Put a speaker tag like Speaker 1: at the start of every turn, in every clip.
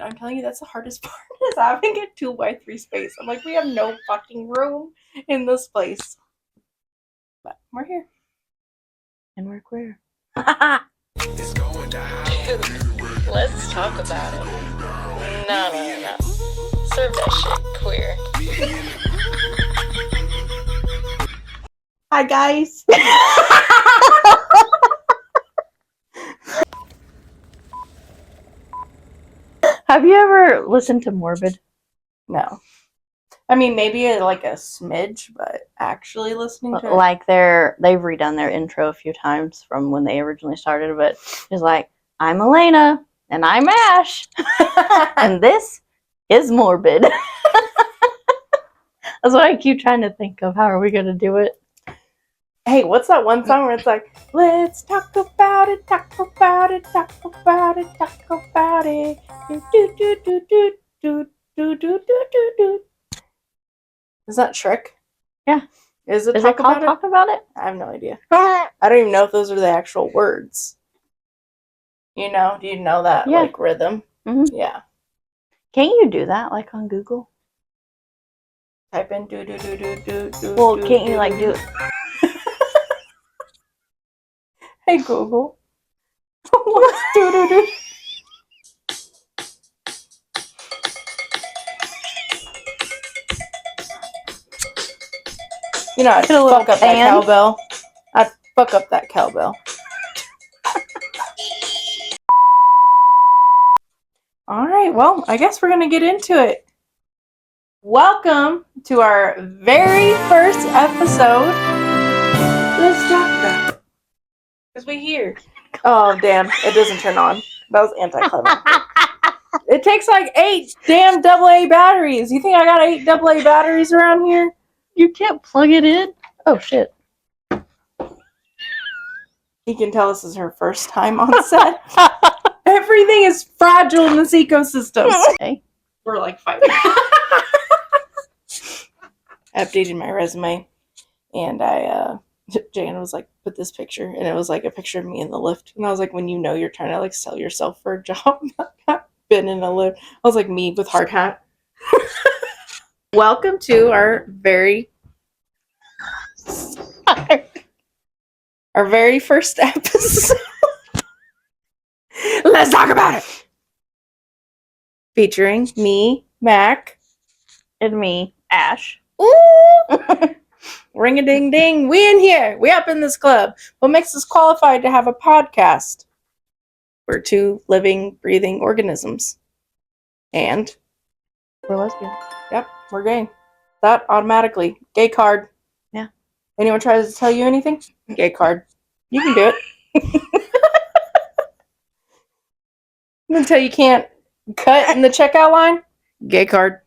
Speaker 1: I'm telling you, that's the hardest part is having a 2x3 space. I'm like, we have no fucking room in this place. But we're here.
Speaker 2: And we're queer.
Speaker 3: Let's talk about it. No. Serve that shit, queer.
Speaker 1: Hi, guys.
Speaker 2: Have you ever listened to Morbid?
Speaker 1: No. I mean, maybe like a smidge, but actually listening to it.
Speaker 2: Like they've redone their intro a few times from when they originally started, but it's like, I'm Elena, and I'm Ash, and this is Morbid. That's what I keep trying to think of. How are we going to do it?
Speaker 1: Hey, what's that one song where it's like, let's talk about it, talk about it, talk about it, talk about it. Do, do, do, do, do, do, do, do, do, do. Is that Shrek?
Speaker 2: Yeah.
Speaker 1: Is it
Speaker 2: called Talk About It?
Speaker 1: I have no idea. I don't even know if those are the actual words. You know? Do you know that, like, rhythm?
Speaker 2: Mm-hmm.
Speaker 1: Yeah.
Speaker 2: Can't you do that, like, on Google?
Speaker 1: Type in do, do, do, do, do, do.
Speaker 2: Well, can't you, like, do it?
Speaker 1: Hey, Google. What's do, do, do? You know, I'd fuck up that cowbell. I'd fuck up that cowbell. All right, well, I guess we're going to get into it. Welcome to our very first episode. Let's talk about it. Because we're here. Oh, damn. It doesn't turn on. That was anticlimactic. It takes like 8 damn AA batteries. You think I got 8 AA batteries around here?
Speaker 2: You can't plug it in? Oh, shit.
Speaker 1: You can tell this is her first time on set. Everything is fragile in this ecosystem.
Speaker 2: Okay.
Speaker 1: We're like fighting. I updated my resume, and Jan was like, put this picture, and it was like a picture of me in the lift. And I was like, when you know you're trying to like sell yourself for a job, I've been in a lift. I was like, me with hard hat. Welcome to our very first episode. Let's talk about it. Featuring me, Mac,
Speaker 2: and me, Ash.
Speaker 1: Ooh! Ring-a-ding-ding. We in here. We up in this club. What makes us qualified to have a podcast? We're 2 living, breathing organisms. And?
Speaker 2: We're lesbian.
Speaker 1: Yep, we're gay. That automatically. Gay card.
Speaker 2: Yeah.
Speaker 1: Anyone tries to tell you anything? Gay card. You can do it. Until you can't cut in the checkout line? Gay card.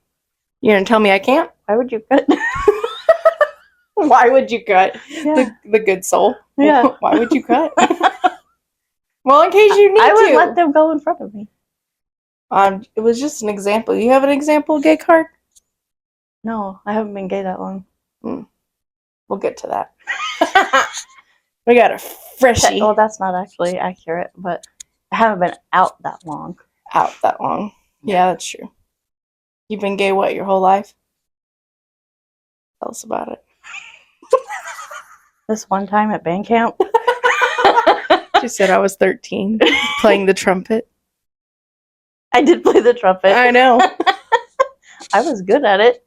Speaker 1: You're gonna tell me I can't?
Speaker 2: Why would you cut?
Speaker 1: Why would you cut?
Speaker 2: Yeah.
Speaker 1: The good soul.
Speaker 2: Yeah.
Speaker 1: Why would you cut? Well, in case you need to.
Speaker 2: I would let them go in front of me.
Speaker 1: It was just an example. You have an example gay card?
Speaker 2: No, I haven't been gay that long.
Speaker 1: We'll get to that. We got a freshie.
Speaker 2: Well, that's not actually accurate, but I haven't been out that long.
Speaker 1: Out that long. Yeah, that's true. You've been gay, what, your whole life? Tell us about it.
Speaker 2: This one time at band camp.
Speaker 1: She said I was 13, playing the trumpet.
Speaker 2: I did play the trumpet.
Speaker 1: I know.
Speaker 2: I was good at it.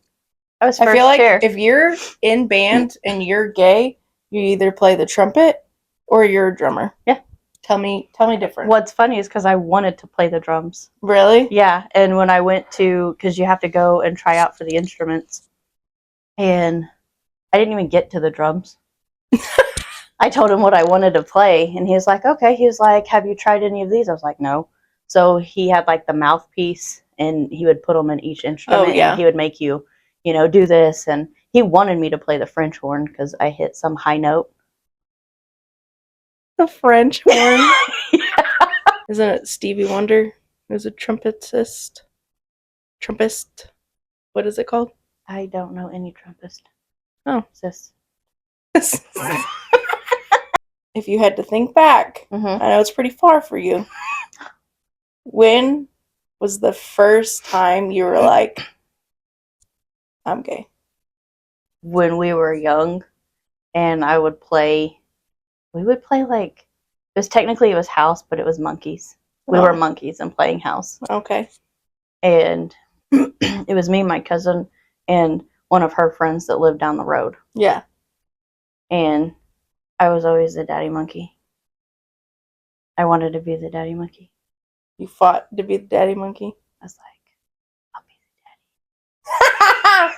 Speaker 2: I feel
Speaker 1: like if you're in band and you're gay, you either play the trumpet or you're a drummer.
Speaker 2: Yeah.
Speaker 1: Tell me different.
Speaker 2: What's funny is because I wanted to play the drums.
Speaker 1: Really?
Speaker 2: Yeah, and when I went to, because you have to go and try out for the instruments, and I didn't even get to the drums. I told him what I wanted to play, and he was like, okay. He was like, have you tried any of these? I was like, no. So he had like the mouthpiece, and he would put them in each instrument, and he would make you, do this, and he wanted me to play the French horn because I hit some high note.
Speaker 1: The French horn? Yeah. Isn't it Stevie Wonder who's a trumpetist? Trumpist? What is it called?
Speaker 2: I don't know any trumpist.
Speaker 1: Oh.
Speaker 2: Sis.
Speaker 1: If you had to think back, I know it's pretty far for you. When was the first time you were like, I'm gay?
Speaker 2: When we were young, and we would play like, it was house, but it was monkeys. We were monkeys and playing house.
Speaker 1: Okay.
Speaker 2: And it was me, my cousin, and one of her friends that lived down the road.
Speaker 1: Yeah.
Speaker 2: And I was always the daddy monkey. I wanted to be the daddy monkey.
Speaker 1: You fought to be the daddy monkey?
Speaker 2: I was like, I'll be the daddy.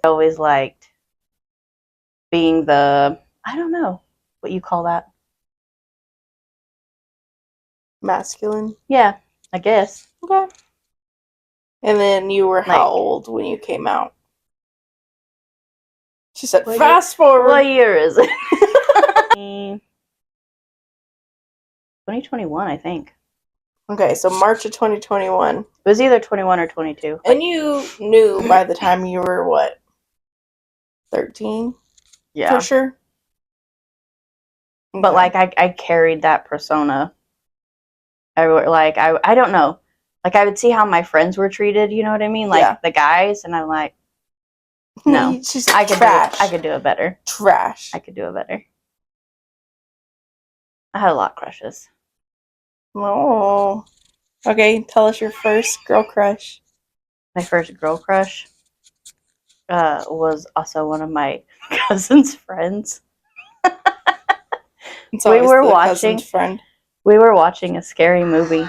Speaker 2: I always liked being the, I don't know what you call that.
Speaker 1: Masculine?
Speaker 2: Yeah, I guess.
Speaker 1: Okay. And then you were how old when you came out? She said, fast forward.
Speaker 2: What year is it? 2021, I think.
Speaker 1: Okay, so March of 2021.
Speaker 2: It was either 21 or 22.
Speaker 1: And you knew by the time you were, what, 13?
Speaker 2: Yeah.
Speaker 1: For sure? Okay.
Speaker 2: But, like, I carried that persona. I don't know. Like, I would see how my friends were treated, you know what I mean? Like, the guys, and I'm like, no.
Speaker 1: She's
Speaker 2: I
Speaker 1: trash.
Speaker 2: could do it better.
Speaker 1: Trash.
Speaker 2: I could do it better. I had a lot of crushes.
Speaker 1: Oh. Okay, tell us your first girl crush.
Speaker 2: My first girl crush was also one of my cousin's friends. We were watching a scary movie.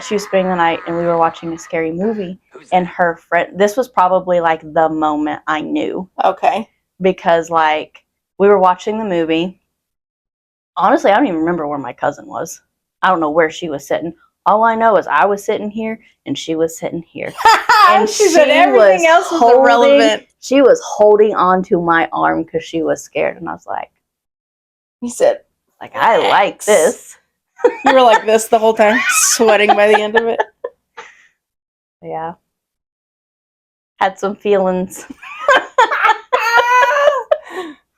Speaker 2: She was spending the night, and we were watching a scary movie. And her friend, this was probably like the moment I knew.
Speaker 1: Okay.
Speaker 2: Because like we were watching the movie. Honestly, I don't even remember where my cousin was. I don't know where she was sitting. All I know is I was sitting here and she was sitting here.
Speaker 1: And she said everything else was irrelevant.
Speaker 2: She was holding onto my arm because she was scared, and I was like,
Speaker 1: "You said,
Speaker 2: like I like this."
Speaker 1: You were like this the whole time, sweating by the end of it.
Speaker 2: Yeah, had some feelings.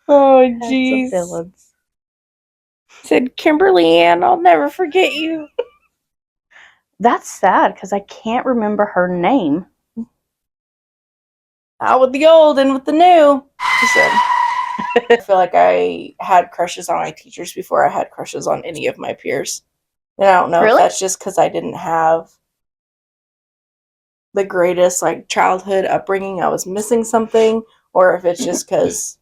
Speaker 1: Oh, jeez. Said, Kimberly Ann, I'll never forget you.
Speaker 2: That's sad because I can't remember her name.
Speaker 1: Out with the old and with the new. She said. I feel like I had crushes on my teachers before I had crushes on any of my peers. And I don't know if that's just because I didn't have the greatest like childhood upbringing. I was missing something, or if it's just because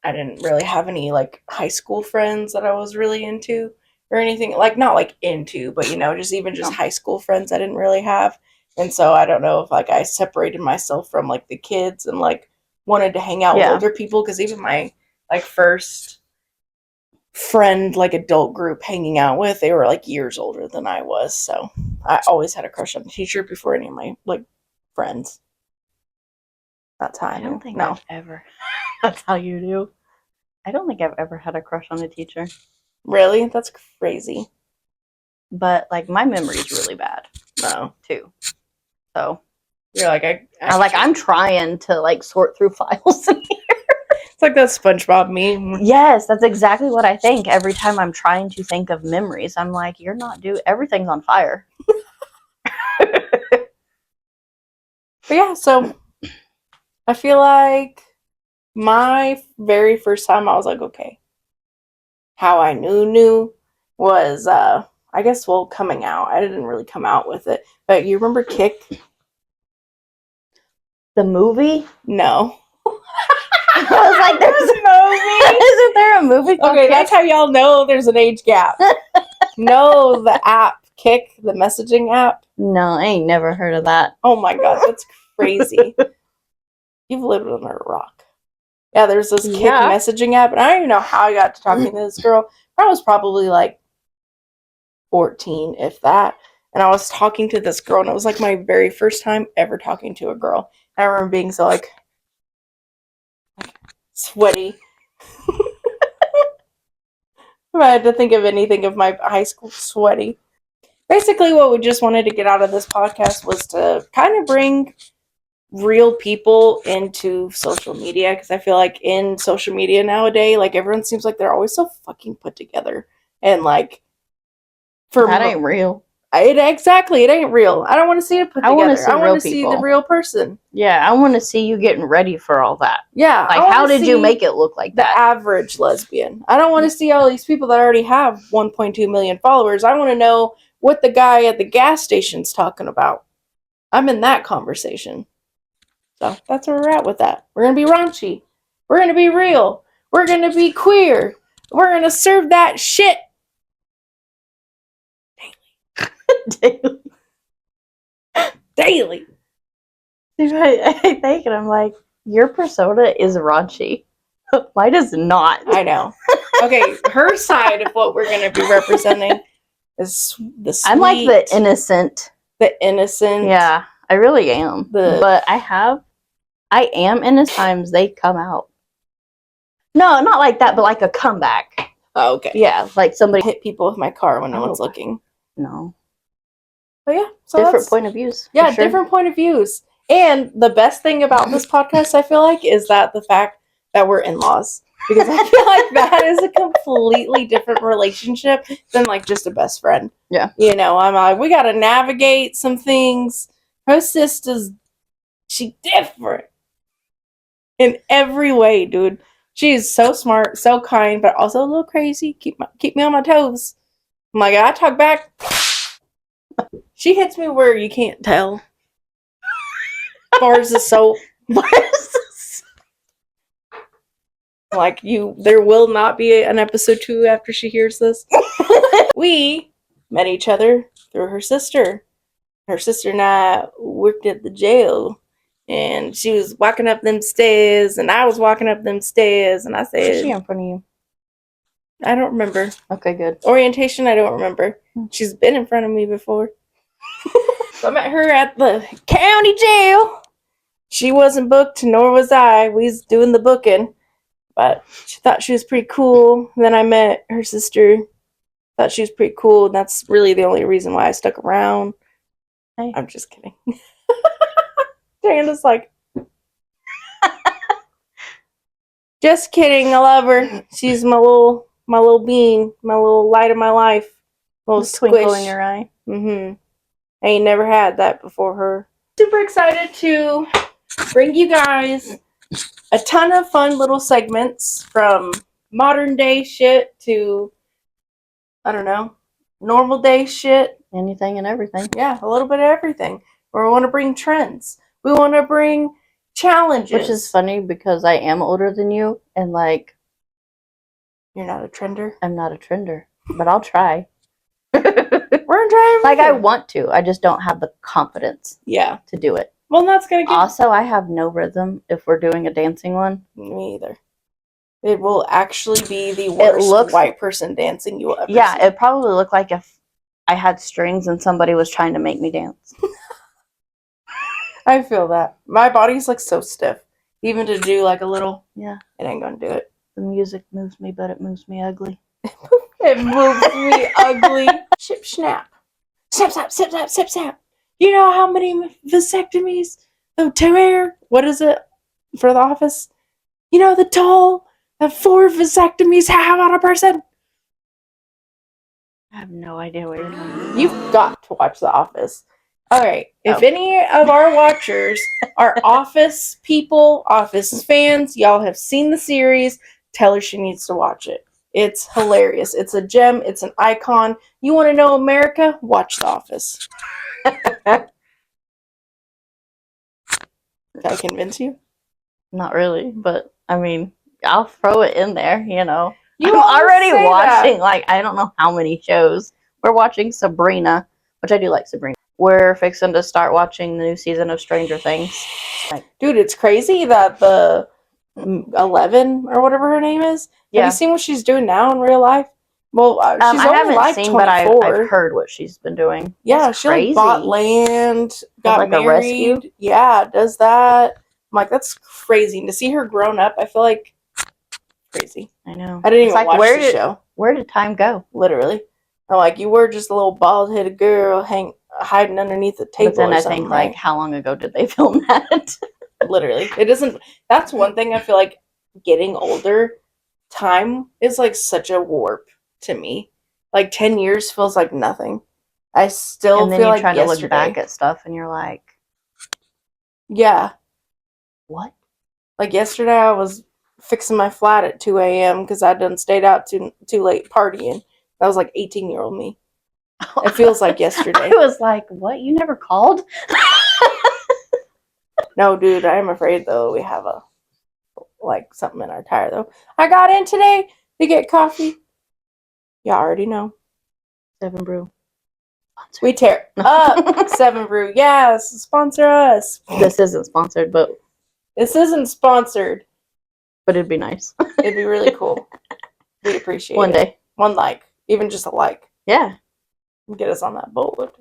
Speaker 1: I didn't really have any like high school friends that I was really into or anything. Like not like into, but you know, just high school friends I didn't really have. And so I don't know if like I separated myself from like the kids and like wanted to hang out with older people, because even my like first friend like adult group hanging out with, they were like years older than I was. So I always had a crush on the teacher before any of my like friends. That's how I
Speaker 2: don't think I've ever. That's how you do. I don't think I've ever had a crush on a teacher.
Speaker 1: Really? That's crazy.
Speaker 2: But like my memory's really bad.
Speaker 1: No,
Speaker 2: too. So
Speaker 1: you're like
Speaker 2: I'm trying to like sort through files in here.
Speaker 1: It's like that SpongeBob meme.
Speaker 2: Yes, that's exactly what I think. Every time I'm trying to think of memories, I'm like, you're not everything's on fire.
Speaker 1: But yeah, so I feel like my very first time I was like, okay. How I knew was I guess coming out. I didn't really come out with it. But you remember Kick?
Speaker 2: The movie?
Speaker 1: No.
Speaker 2: I was like, there's a movie. Isn't there a movie called
Speaker 1: Okay,
Speaker 2: Kick?
Speaker 1: that's how y'all know there's an age gap. No, the app, Kick, the messaging app.
Speaker 2: No, I ain't never heard of that.
Speaker 1: Oh my god, that's crazy. You've lived under a rock. Yeah, there's this Kick messaging app, and I don't even know how I got to talking to this girl. I was probably like 14, if that. And I was talking to this girl, and it was like my very first time ever talking to a girl. And I remember being so like sweaty. If I had to think of anything of my high school, sweaty. Basically, what we just wanted to get out of this podcast was to kind of bring real people into social media, because I feel like in social media nowadays, like everyone seems like they're always so fucking put together, and like
Speaker 2: that ain't real.
Speaker 1: Exactly, it ain't real. I don't want to see it put
Speaker 2: I wanna
Speaker 1: together.
Speaker 2: see
Speaker 1: I want
Speaker 2: real
Speaker 1: to see the
Speaker 2: people.
Speaker 1: real person.
Speaker 2: Yeah, I want to see you getting ready for all that.
Speaker 1: Yeah,
Speaker 2: Like, how did you make it look like
Speaker 1: the
Speaker 2: that?
Speaker 1: average lesbian? I don't want to see all these people that already have 1.2 million followers. I want to know what the guy at the gas station's talking about. I'm in that conversation. So that's where we're at with that. We're going to be raunchy. We're going to be real. We're going to be queer. We're going to serve that shit daily.
Speaker 2: I think, and I'm like, your persona is raunchy. Mine is not.
Speaker 1: I know. Okay, her side of what we're going to be representing is the sweet.
Speaker 2: I'm like the innocent.
Speaker 1: The innocent.
Speaker 2: Yeah, I really am. But I am innocent. Times they come out. No, not like that, but like a comeback.
Speaker 1: Oh, okay.
Speaker 2: Yeah, like somebody
Speaker 1: hit people with my car when no one's looking.
Speaker 2: No.
Speaker 1: But yeah, so
Speaker 2: different point of views.
Speaker 1: Yeah, sure. Different point of views. And the best thing about this podcast, I feel like, is that the fact that we're in-laws. Because I feel like that is a completely different relationship than like just a best friend.
Speaker 2: Yeah.
Speaker 1: You know, I'm like, we got to navigate some things. Her sister's, she different in every way, dude. She's so smart, so kind, but also a little crazy. Keep me on my toes. I'm like, I talk back. She hits me where you can't tell. Bars of soap. Like there will not be an episode 2 after she hears this. We met each other through her sister. Her sister and I worked at the jail, and she was walking up them stairs, and I was walking up them stairs, and I said,
Speaker 2: "Is she in front of you?"
Speaker 1: I don't remember.
Speaker 2: Okay, good.
Speaker 1: Orientation, I don't remember. She's been in front of me before. So I met her at the county jail. She wasn't booked, nor was I. We was doing the booking. But she thought she was pretty cool. Then I met her sister. Thought she was pretty cool. And that's really the only reason why I stuck around.
Speaker 2: Hey.
Speaker 1: I'm just kidding. Diana's like, just kidding. I love her. She's my little bean, my little light of my life. Little
Speaker 2: twinkle in your eye.
Speaker 1: Mm-hmm. I ain't never had that before her. Super excited to bring you guys a ton of fun little segments from modern day shit to, I don't know, normal day shit.
Speaker 2: Anything and everything.
Speaker 1: Yeah, a little bit of everything. We want to bring trends. We want to bring challenges.
Speaker 2: Which is funny because I am older than you, and like...
Speaker 1: You're not a trender?
Speaker 2: I'm not a trender, but I'll try.
Speaker 1: We're gonna try everything.
Speaker 2: Like, I want to. I just don't have the confidence to do it.
Speaker 1: Well, that's going to get...
Speaker 2: Also, I have no rhythm if we're doing a dancing one.
Speaker 1: Me either. It will actually be the worst white person dancing you will ever see.
Speaker 2: Yeah, it probably looked like if I had strings and somebody was trying to make me dance.
Speaker 1: I feel that. My body's like so stiff. Even to do like a little...
Speaker 2: Yeah.
Speaker 1: It ain't going to do it.
Speaker 2: The music moves me, but it moves me ugly.
Speaker 1: It moves me ugly. Ship snap. Snap, snap, snap, snap, snap, snap. You know how many vasectomies? Oh, Terror. What is it for the office? You know the toll that 4 vasectomies have on a person?
Speaker 2: I have no idea what you're talking about.
Speaker 1: You've got to watch The Office. All right. If any of our watchers are Office people, Office fans, y'all have seen the series, tell her she needs to watch it. It's hilarious. It's a gem. It's an icon. You want to know America? Watch The Office. Did I convince you?
Speaker 2: Not really, but I mean, I'll throw it in there, you know.
Speaker 1: I'm
Speaker 2: already watching, like, I don't know how many shows. We're watching Sabrina, which I do like Sabrina. We're fixing to start watching the new season of Stranger Things.
Speaker 1: Dude, it's crazy that the 11 or whatever her name is.
Speaker 2: Yeah.
Speaker 1: Have you seen what she's doing now in real life? Well, she's
Speaker 2: I
Speaker 1: only
Speaker 2: haven't
Speaker 1: like
Speaker 2: seen,
Speaker 1: 24.
Speaker 2: but I've heard what she's been doing.
Speaker 1: Yeah,
Speaker 2: That's
Speaker 1: she
Speaker 2: crazy.
Speaker 1: like bought land, got
Speaker 2: like
Speaker 1: married.
Speaker 2: A rescue?
Speaker 1: Yeah, does that. I'm like, that's crazy. And to see her grown up, I feel like crazy.
Speaker 2: I know.
Speaker 1: I didn't even watch the show.
Speaker 2: Where did time go?
Speaker 1: Literally. I'm like, you were just a little bald-headed girl hiding underneath the table.
Speaker 2: But then
Speaker 1: or
Speaker 2: I think,
Speaker 1: right?
Speaker 2: like, how long ago did they film that?
Speaker 1: Literally. It doesn't... That's one thing I feel like getting older, time is like such a warp to me. Like 10 years feels like nothing. I still
Speaker 2: And then
Speaker 1: feel
Speaker 2: you
Speaker 1: like
Speaker 2: try to
Speaker 1: yesterday.
Speaker 2: look back at stuff and you're like,
Speaker 1: Yeah.
Speaker 2: what?
Speaker 1: Like yesterday, I was fixing my flat at 2 a.m. because I done stayed out too late partying. That was like 18-year-old me. It feels like yesterday.
Speaker 2: I was like, what? You never called?
Speaker 1: No, dude, I am afraid though. We have something in our tire though. I got in today to get coffee. Y'all already know.
Speaker 2: 7 Brew.
Speaker 1: We tear up 7 Brew. Yes, sponsor us.
Speaker 2: This isn't sponsored, but
Speaker 1: This isn't sponsored.
Speaker 2: it'd be nice.
Speaker 1: It'd be really cool. We appreciate
Speaker 2: One
Speaker 1: it.
Speaker 2: day.
Speaker 1: One like. Even just a like.
Speaker 2: Yeah.
Speaker 1: Get us on that boat.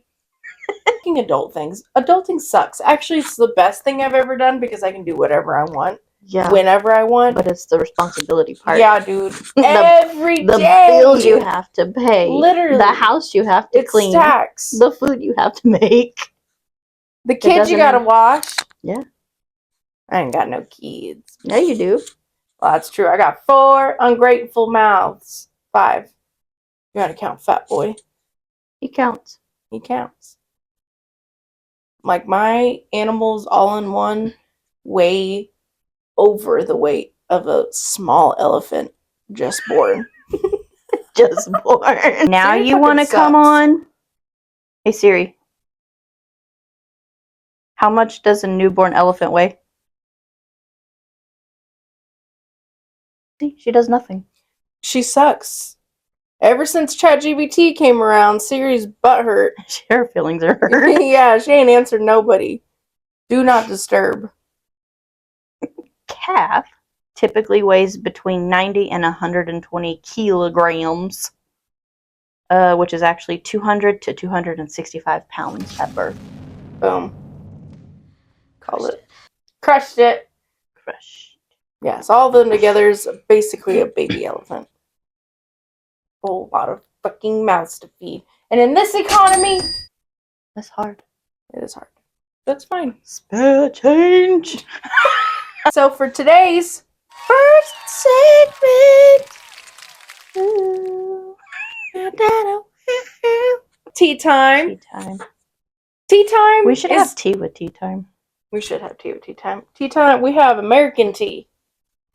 Speaker 1: Speaking adult things. Adulting sucks. Actually, it's the best thing I've ever done because I can do whatever I want.
Speaker 2: Yeah.
Speaker 1: Whenever I want.
Speaker 2: But it's the responsibility part.
Speaker 1: Yeah, dude.
Speaker 2: The
Speaker 1: Every
Speaker 2: The
Speaker 1: day.
Speaker 2: bills you have to pay.
Speaker 1: Literally.
Speaker 2: The house you have to
Speaker 1: It
Speaker 2: clean.
Speaker 1: stacks.
Speaker 2: The food you have to make.
Speaker 1: The kids you
Speaker 2: doesn't
Speaker 1: gotta
Speaker 2: end.
Speaker 1: wash.
Speaker 2: Yeah.
Speaker 1: I ain't got no kids.
Speaker 2: Yeah, you do.
Speaker 1: Well, that's true. I got 4 ungrateful mouths. 5. You gotta count Fat Boy.
Speaker 2: He counts.
Speaker 1: He counts. Like, my animals all in one weigh over the weight of a small elephant just born.
Speaker 2: Just born. Now
Speaker 1: Siri
Speaker 2: you want to
Speaker 1: fucking
Speaker 2: come
Speaker 1: sucks.
Speaker 2: on? Hey Siri. How much does a newborn elephant weigh? See, she does nothing.
Speaker 1: She sucks. Ever since ChatGPT came around, Siri's butt hurt.
Speaker 2: Her feelings are hurt.
Speaker 1: Yeah, she ain't answered nobody. Do not disturb.
Speaker 2: Calf typically weighs between 90 and 120 kilograms, which is actually 200 to 265 pounds at birth.
Speaker 1: Boom. Call it. Crushed it.
Speaker 2: Crush.
Speaker 1: Yes, all of them together is basically a baby elephant. Whole lot of fucking mouths to feed. And in this economy,
Speaker 2: That's hard.
Speaker 1: it is hard. That's fine.
Speaker 2: Spare change.
Speaker 1: So for today's first segment, tea time.
Speaker 2: Tea time.
Speaker 1: Tea time.
Speaker 2: We should have tea with tea time.
Speaker 1: We should have tea with tea time. Tea time. We have American tea.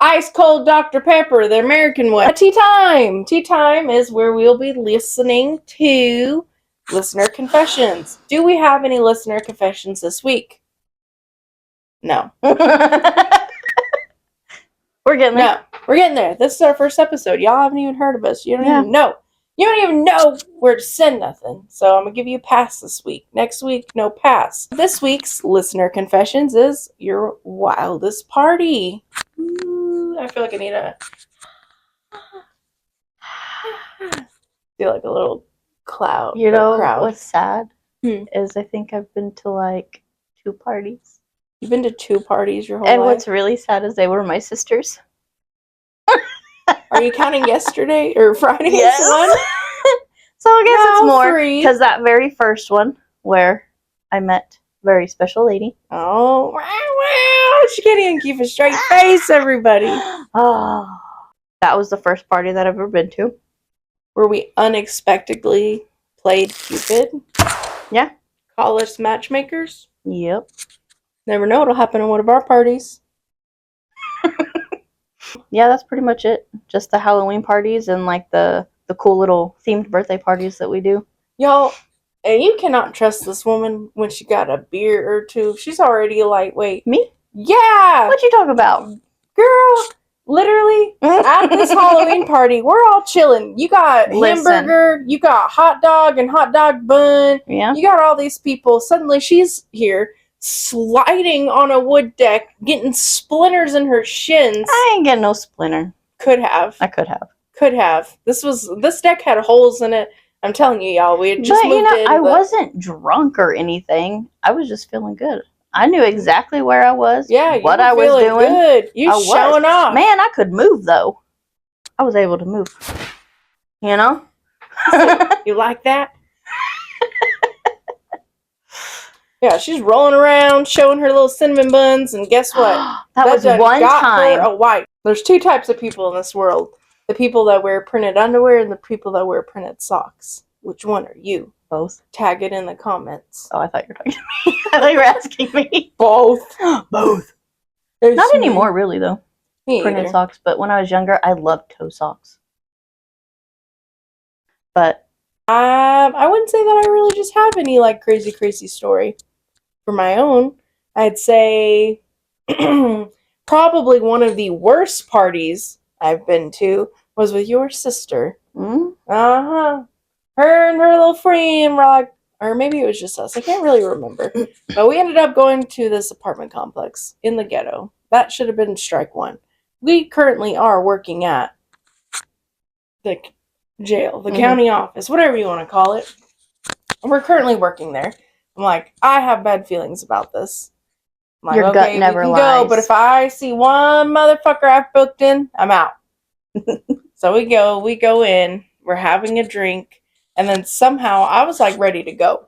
Speaker 1: Ice cold Dr. Pepper, the American one. Tea time! Tea time is where we'll be listening to listener confessions. Do we have any listener confessions this week? No.
Speaker 2: We're getting there.
Speaker 1: No. We're getting there. This is our first episode. Y'all haven't even heard of us. You don't even know. You don't even know where to send nothing. So I'm going to give you a pass this week. Next week, no pass. This week's listener confessions is your wildest party. Ooh, I feel like I need a... feel like a little cloud.
Speaker 2: You know
Speaker 1: crowd.
Speaker 2: what's sad
Speaker 1: Hmm.
Speaker 2: is I think I've been to like 2 parties.
Speaker 1: You've been to 2 parties your whole
Speaker 2: And
Speaker 1: life?
Speaker 2: what's really sad is they were my sisters.
Speaker 1: Are you counting yesterday or Friday's
Speaker 2: Yes.
Speaker 1: one?
Speaker 2: So I guess it's
Speaker 1: No,
Speaker 2: more
Speaker 1: 3.
Speaker 2: because that very first one where I met a very special lady.
Speaker 1: Oh, wow. She can't even keep a straight face, everybody.
Speaker 2: Oh, that was the first party that I've ever been to.
Speaker 1: Where we unexpectedly played Cupid.
Speaker 2: Yeah.
Speaker 1: Call us matchmakers.
Speaker 2: Yep.
Speaker 1: Never know what'll happen at one of our parties.
Speaker 2: Yeah, that's pretty much it. Just the Halloween parties and like the cool little themed birthday parties that we do.
Speaker 1: Y'all, and you cannot trust this woman when she got a beer or 2. She's already a lightweight.
Speaker 2: Me?
Speaker 1: Yeah!
Speaker 2: What you talking about?
Speaker 1: Girl, literally, at this Halloween party, we're all chilling. You got
Speaker 2: Listen.
Speaker 1: hamburger, you got hot dog and hot dog bun.
Speaker 2: Yeah.
Speaker 1: You got all these people. Suddenly she's here, sliding on a wood deck, getting splinters in her shins.
Speaker 2: I ain't getting no splinter.
Speaker 1: Could have.
Speaker 2: I could have.
Speaker 1: Could have. This deck had holes in it. I'm telling you, y'all, we had just
Speaker 2: But
Speaker 1: moved in.
Speaker 2: I wasn't drunk or anything. I was just feeling good. I knew exactly where I was.
Speaker 1: Yeah,
Speaker 2: what
Speaker 1: you
Speaker 2: I
Speaker 1: were
Speaker 2: was
Speaker 1: feeling
Speaker 2: doing.
Speaker 1: good. You
Speaker 2: I was.
Speaker 1: showing off.
Speaker 2: Man, I could move though. I was able to move. You know?
Speaker 1: You like that? Yeah, she's rolling around, showing her little cinnamon buns, and guess what?
Speaker 2: that was
Speaker 1: done
Speaker 2: one
Speaker 1: got
Speaker 2: time.
Speaker 1: her a wipe. There's 2 types of people in this world: the people that wear printed underwear and the people that wear printed socks. Which one are you?
Speaker 2: Both.
Speaker 1: Tag it in the comments.
Speaker 2: Oh, I thought you were talking to me. I thought you were asking me.
Speaker 1: Both.
Speaker 2: Both.
Speaker 1: There's
Speaker 2: Not
Speaker 1: me.
Speaker 2: anymore, really, though.
Speaker 1: Me
Speaker 2: Printed
Speaker 1: either.
Speaker 2: socks. But when I was younger, I loved toe socks. But
Speaker 1: I wouldn't say that I really just have any like crazy story for my own. I'd say probably one of the worst parties I've been to was with your sister. Uh-huh. Her and her little friend were like, or maybe it was just us. I can't really remember. But we ended up going to this apartment complex in the ghetto. That should have been strike one. We currently are working at the jail, the county office, whatever you want to call it. We're currently working there. I'm like, I have bad feelings about this. I'm like,
Speaker 2: Your gut
Speaker 1: okay,
Speaker 2: never
Speaker 1: we can
Speaker 2: lies.
Speaker 1: go, but if I see one motherfucker I've booked in, I'm out. So we go in, we're having a drink, and then somehow I was like ready to go.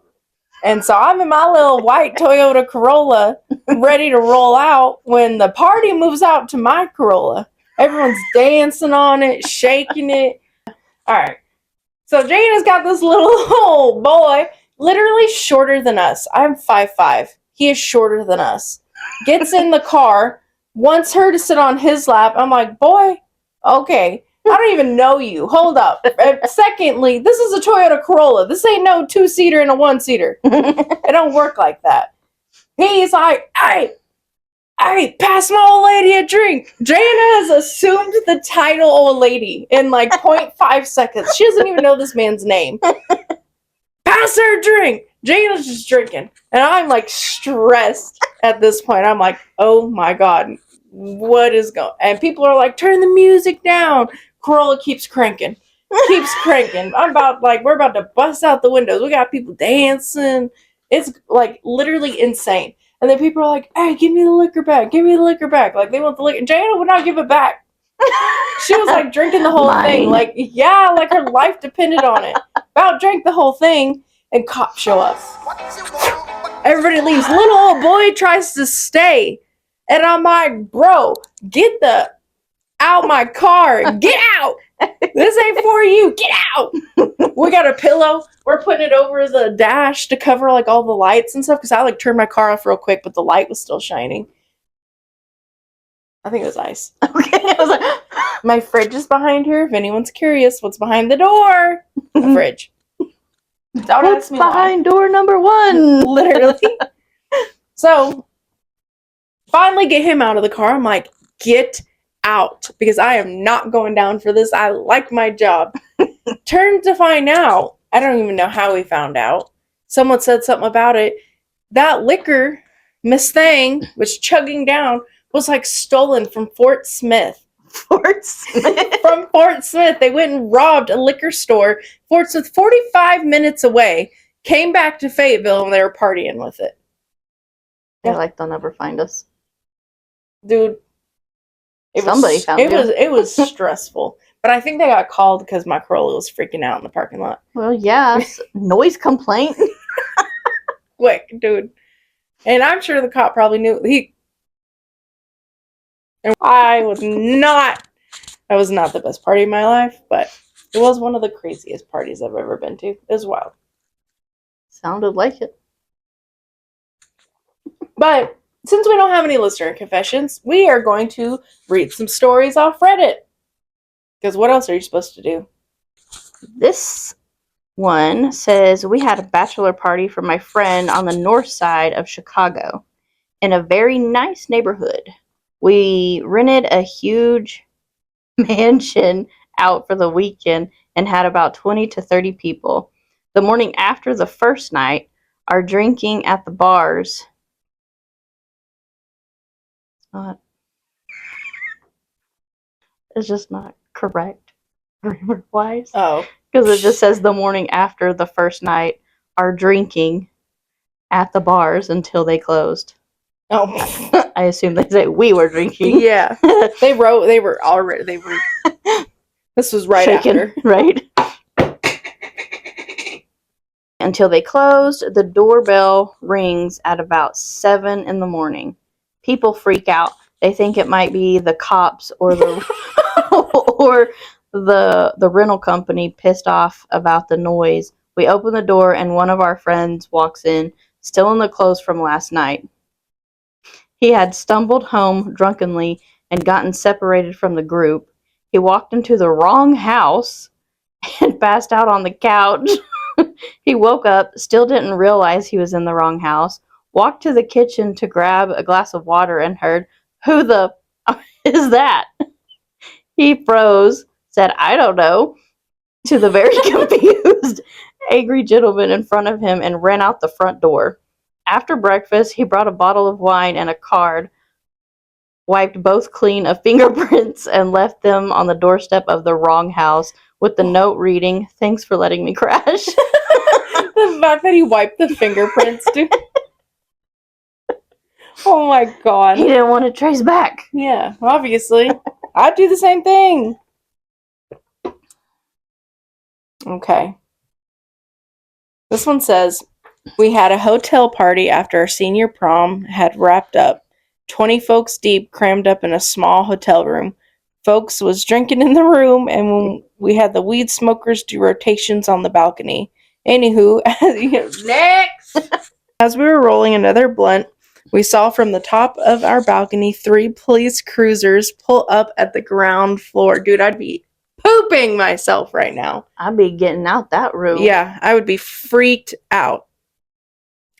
Speaker 1: And so I'm in my little white Toyota Corolla, ready to roll out when the party moves out to my Corolla. Everyone's dancing on it, shaking it. All right. So Jana's got this little old boy, literally shorter than us. I'm 5'5". He is shorter than us. Gets in the car, wants her to sit on his lap. I'm like, boy, okay. I don't even know you. Hold up. Secondly, this is a Toyota Corolla. This ain't no 2-seater and a 1-seater. It don't work like that. He's like, hey, pass my old lady a drink. Jana has assumed the title old lady in like 0.5 seconds. She doesn't even know this man's name. Pass her a drink. Jana's just drinking. And I'm like stressed at this point. I'm like, oh my God, what is going on? And people are like, turn the music down. Corolla keeps cranking. I'm about like, we're about to bust out the windows. We got people dancing. It's like literally insane. And then people are like, hey, give me the liquor back. Like, they want the liquor. Jana would not give it back. She was like drinking the whole thing. Like, yeah, like her life depended on it. About drank the whole thing, and cops show up. Everybody leaves. Little old boy tries to stay. And I'm like, bro, get the out my car. Get out. This ain't for you. Get out. We got a pillow. We're putting it over the dash to cover like all the lights and stuff because I like turned my car off real quick, but the light was still shining. I think it was ice.
Speaker 2: Okay. I was like,
Speaker 1: my fridge is behind here. If anyone's curious, what's behind the door? The fridge. Don't
Speaker 2: what's
Speaker 1: ask me
Speaker 2: behind
Speaker 1: why.
Speaker 2: door number 1?
Speaker 1: Literally. So, finally get him out of the car. I'm like, get out because I am not going down for this. I like my job. Turned to find out, I don't even know how we found out. Someone said something about it. That liquor, Miss Thing, was chugging down, was like stolen from Fort Smith.
Speaker 2: Fort Smith.
Speaker 1: From Fort Smith. They went and robbed a liquor store. Fort Smith, 45 minutes away, came back to Fayetteville and they were partying with it.
Speaker 2: They're like, they'll never find us.
Speaker 1: Dude.
Speaker 2: Somebody found you.
Speaker 1: It was stressful. But I think they got called because my Corolla was freaking out in the parking lot.
Speaker 2: Well, yeah. Noise complaint.
Speaker 1: Quick, dude. And I'm sure the cop probably knew. That was not the best party of my life, but it was one of the craziest parties I've ever been to. It was wild.
Speaker 2: Sounded like it.
Speaker 1: But since we don't have any listener confessions, we are going to read some stories off Reddit. Because what else are you supposed to do?
Speaker 2: This one says, we had a bachelor party for my friend on the north side of Chicago in a very nice neighborhood. We rented a huge mansion out for the weekend and had about 20 to 30 people. The morning after the first night, our drinking at the bars... It's just not correct grammar-wise.
Speaker 1: Oh.
Speaker 2: Because it just says the morning after the first night, our drinking at the bars until they closed.
Speaker 1: Oh.
Speaker 2: I assume they say we were drinking.
Speaker 1: Yeah. This was right
Speaker 2: Shaken,
Speaker 1: after.
Speaker 2: Right. Until they closed, the doorbell rings at about 7 in the morning. People freak out. They think it might be the cops or the or the rental company pissed off about the noise We open the door, and one of our friends walks in, still in the clothes from last night. He had stumbled home drunkenly and gotten separated from the group. He walked into the wrong house and passed out on the couch. He woke up, still didn't realize he was in the wrong house, walked to the kitchen to grab a glass of water and heard, "Who the is that?" He froze, said, "I don't know," to the very confused, angry gentleman in front of him and ran out the front door. After breakfast, he brought a bottle of wine and a card, wiped both clean of fingerprints, and left them on the doorstep of the wrong house with the note reading, "Thanks for letting me crash."
Speaker 1: The fact that he wiped the fingerprints, dude. Oh my god.
Speaker 2: He didn't want to trace back.
Speaker 1: Yeah, obviously. I'd do the same thing. Okay. This one says, we had a hotel party after our senior prom had wrapped up. 20 folks deep, crammed up in a small hotel room. Folks was drinking in the room, and we had the weed smokers do rotations on the balcony. Anywho, next! As we were rolling another blunt, we saw from the top of our balcony 3 police cruisers pull up at the ground floor. Dude, I'd be pooping myself right now.
Speaker 2: I'd be getting out that room.
Speaker 1: Yeah, I would be freaked out.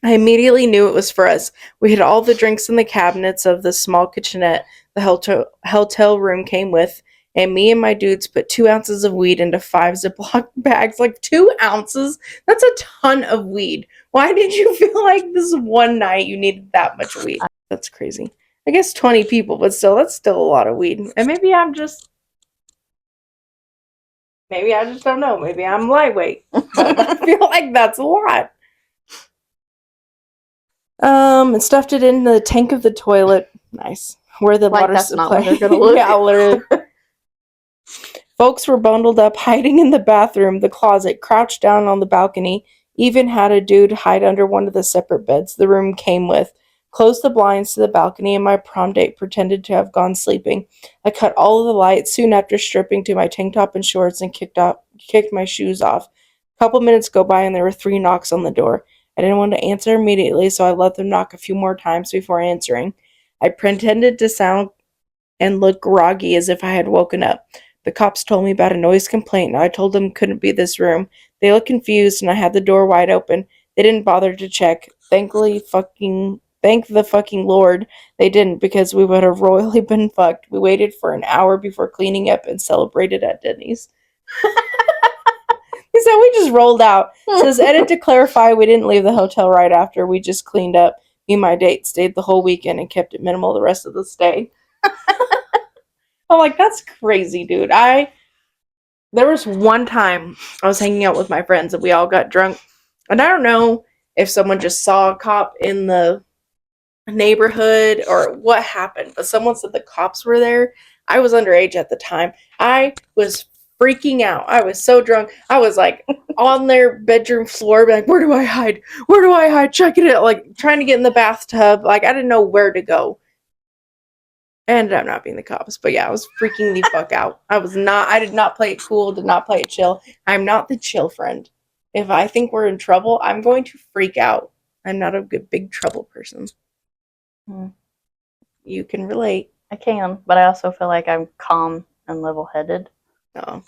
Speaker 1: I immediately knew it was for us. We had all the drinks in the cabinets of the small kitchenette the hotel room came with, and me and my dudes put 2 ounces of weed into 5 Ziploc bags. Like, 2 ounces? That's a ton of weed. Why did you feel like this one night you needed that much weed? That's crazy. I guess 20 people, but still, that's still a lot of weed. And maybe I just don't know. Maybe I'm lightweight. But I feel like that's a lot. And stuffed it in the tank of the toilet. Nice. Where the
Speaker 2: Like
Speaker 1: water
Speaker 2: that's
Speaker 1: supply.
Speaker 2: not what they're gonna look.
Speaker 1: Yeah, literally. Folks were bundled up, hiding in the bathroom, the closet, crouched down on the balcony. Even had a dude hide under one of the separate beds the room came with. Closed the blinds to the balcony, and my prom date pretended to have gone sleeping. I cut all of the lights soon after stripping to my tank top and shorts and kicked my shoes off. A couple minutes go by, and there were 3 knocks on the door. I didn't want to answer immediately, so I let them knock a few more times before answering. I pretended to sound and look groggy as if I had woken up. The cops told me about a noise complaint, and I told them it couldn't be this room. They looked confused, and I had the door wide open. They didn't bother to check. Thank the fucking Lord they didn't, because we would have royally been fucked. We waited for an hour before cleaning up and celebrated at Denny's. He said we just rolled out. It says, edit to clarify, we didn't leave the hotel right after. We just cleaned up. Me and my date stayed the whole weekend and kept it minimal the rest of the stay. I'm like, that's crazy, dude. There was one time I was hanging out with my friends and we all got drunk. And I don't know if someone just saw a cop in the neighborhood or what happened, but someone said the cops were there. I was underage at the time. I was freaking out. I was so drunk. I was like on their bedroom floor, like, where do I hide? Where do I hide? Checking it, like trying to get in the bathtub. Like, I didn't know where to go. I ended up not being the cops, but yeah, I was freaking the fuck out. I did not play it cool, did not play it chill. I'm not the chill friend. If I think we're in trouble, I'm going to freak out. I'm not a good big trouble person. You can relate.
Speaker 2: I can, but I also feel like I'm calm and level-headed.
Speaker 1: No.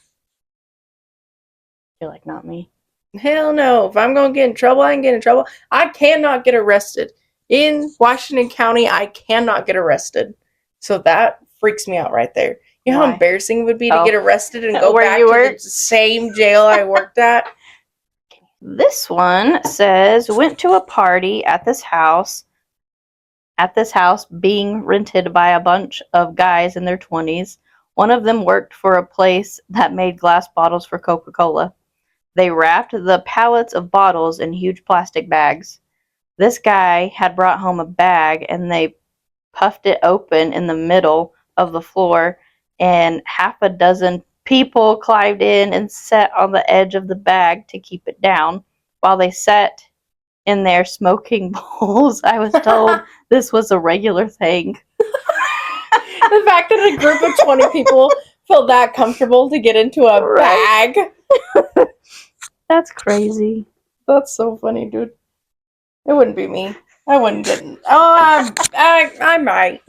Speaker 2: Feel like not me.
Speaker 1: Hell no. If I'm going to get in trouble, I can get in trouble. I cannot get arrested. In Washington County, I cannot get arrested. So that freaks me out right there. You know how embarrassing it would be to get arrested and go back to the same jail I worked at?
Speaker 2: This one says, went to a party at this house being rented by a bunch of guys in their 20s. One of them worked for a place that made glass bottles for Coca-Cola. They wrapped the pallets of bottles in huge plastic bags. This guy had brought home a bag, and they puffed it open in the middle of the floor, and half a dozen people climbed in and sat on the edge of the bag to keep it down. While they sat in their smoking bowls, I was told this was a regular thing.
Speaker 1: The fact that a group of 20 people felt that comfortable to get into a bag.
Speaker 2: That's crazy.
Speaker 1: That's so funny, dude. It wouldn't be me. I wouldn't get in. Oh, I might.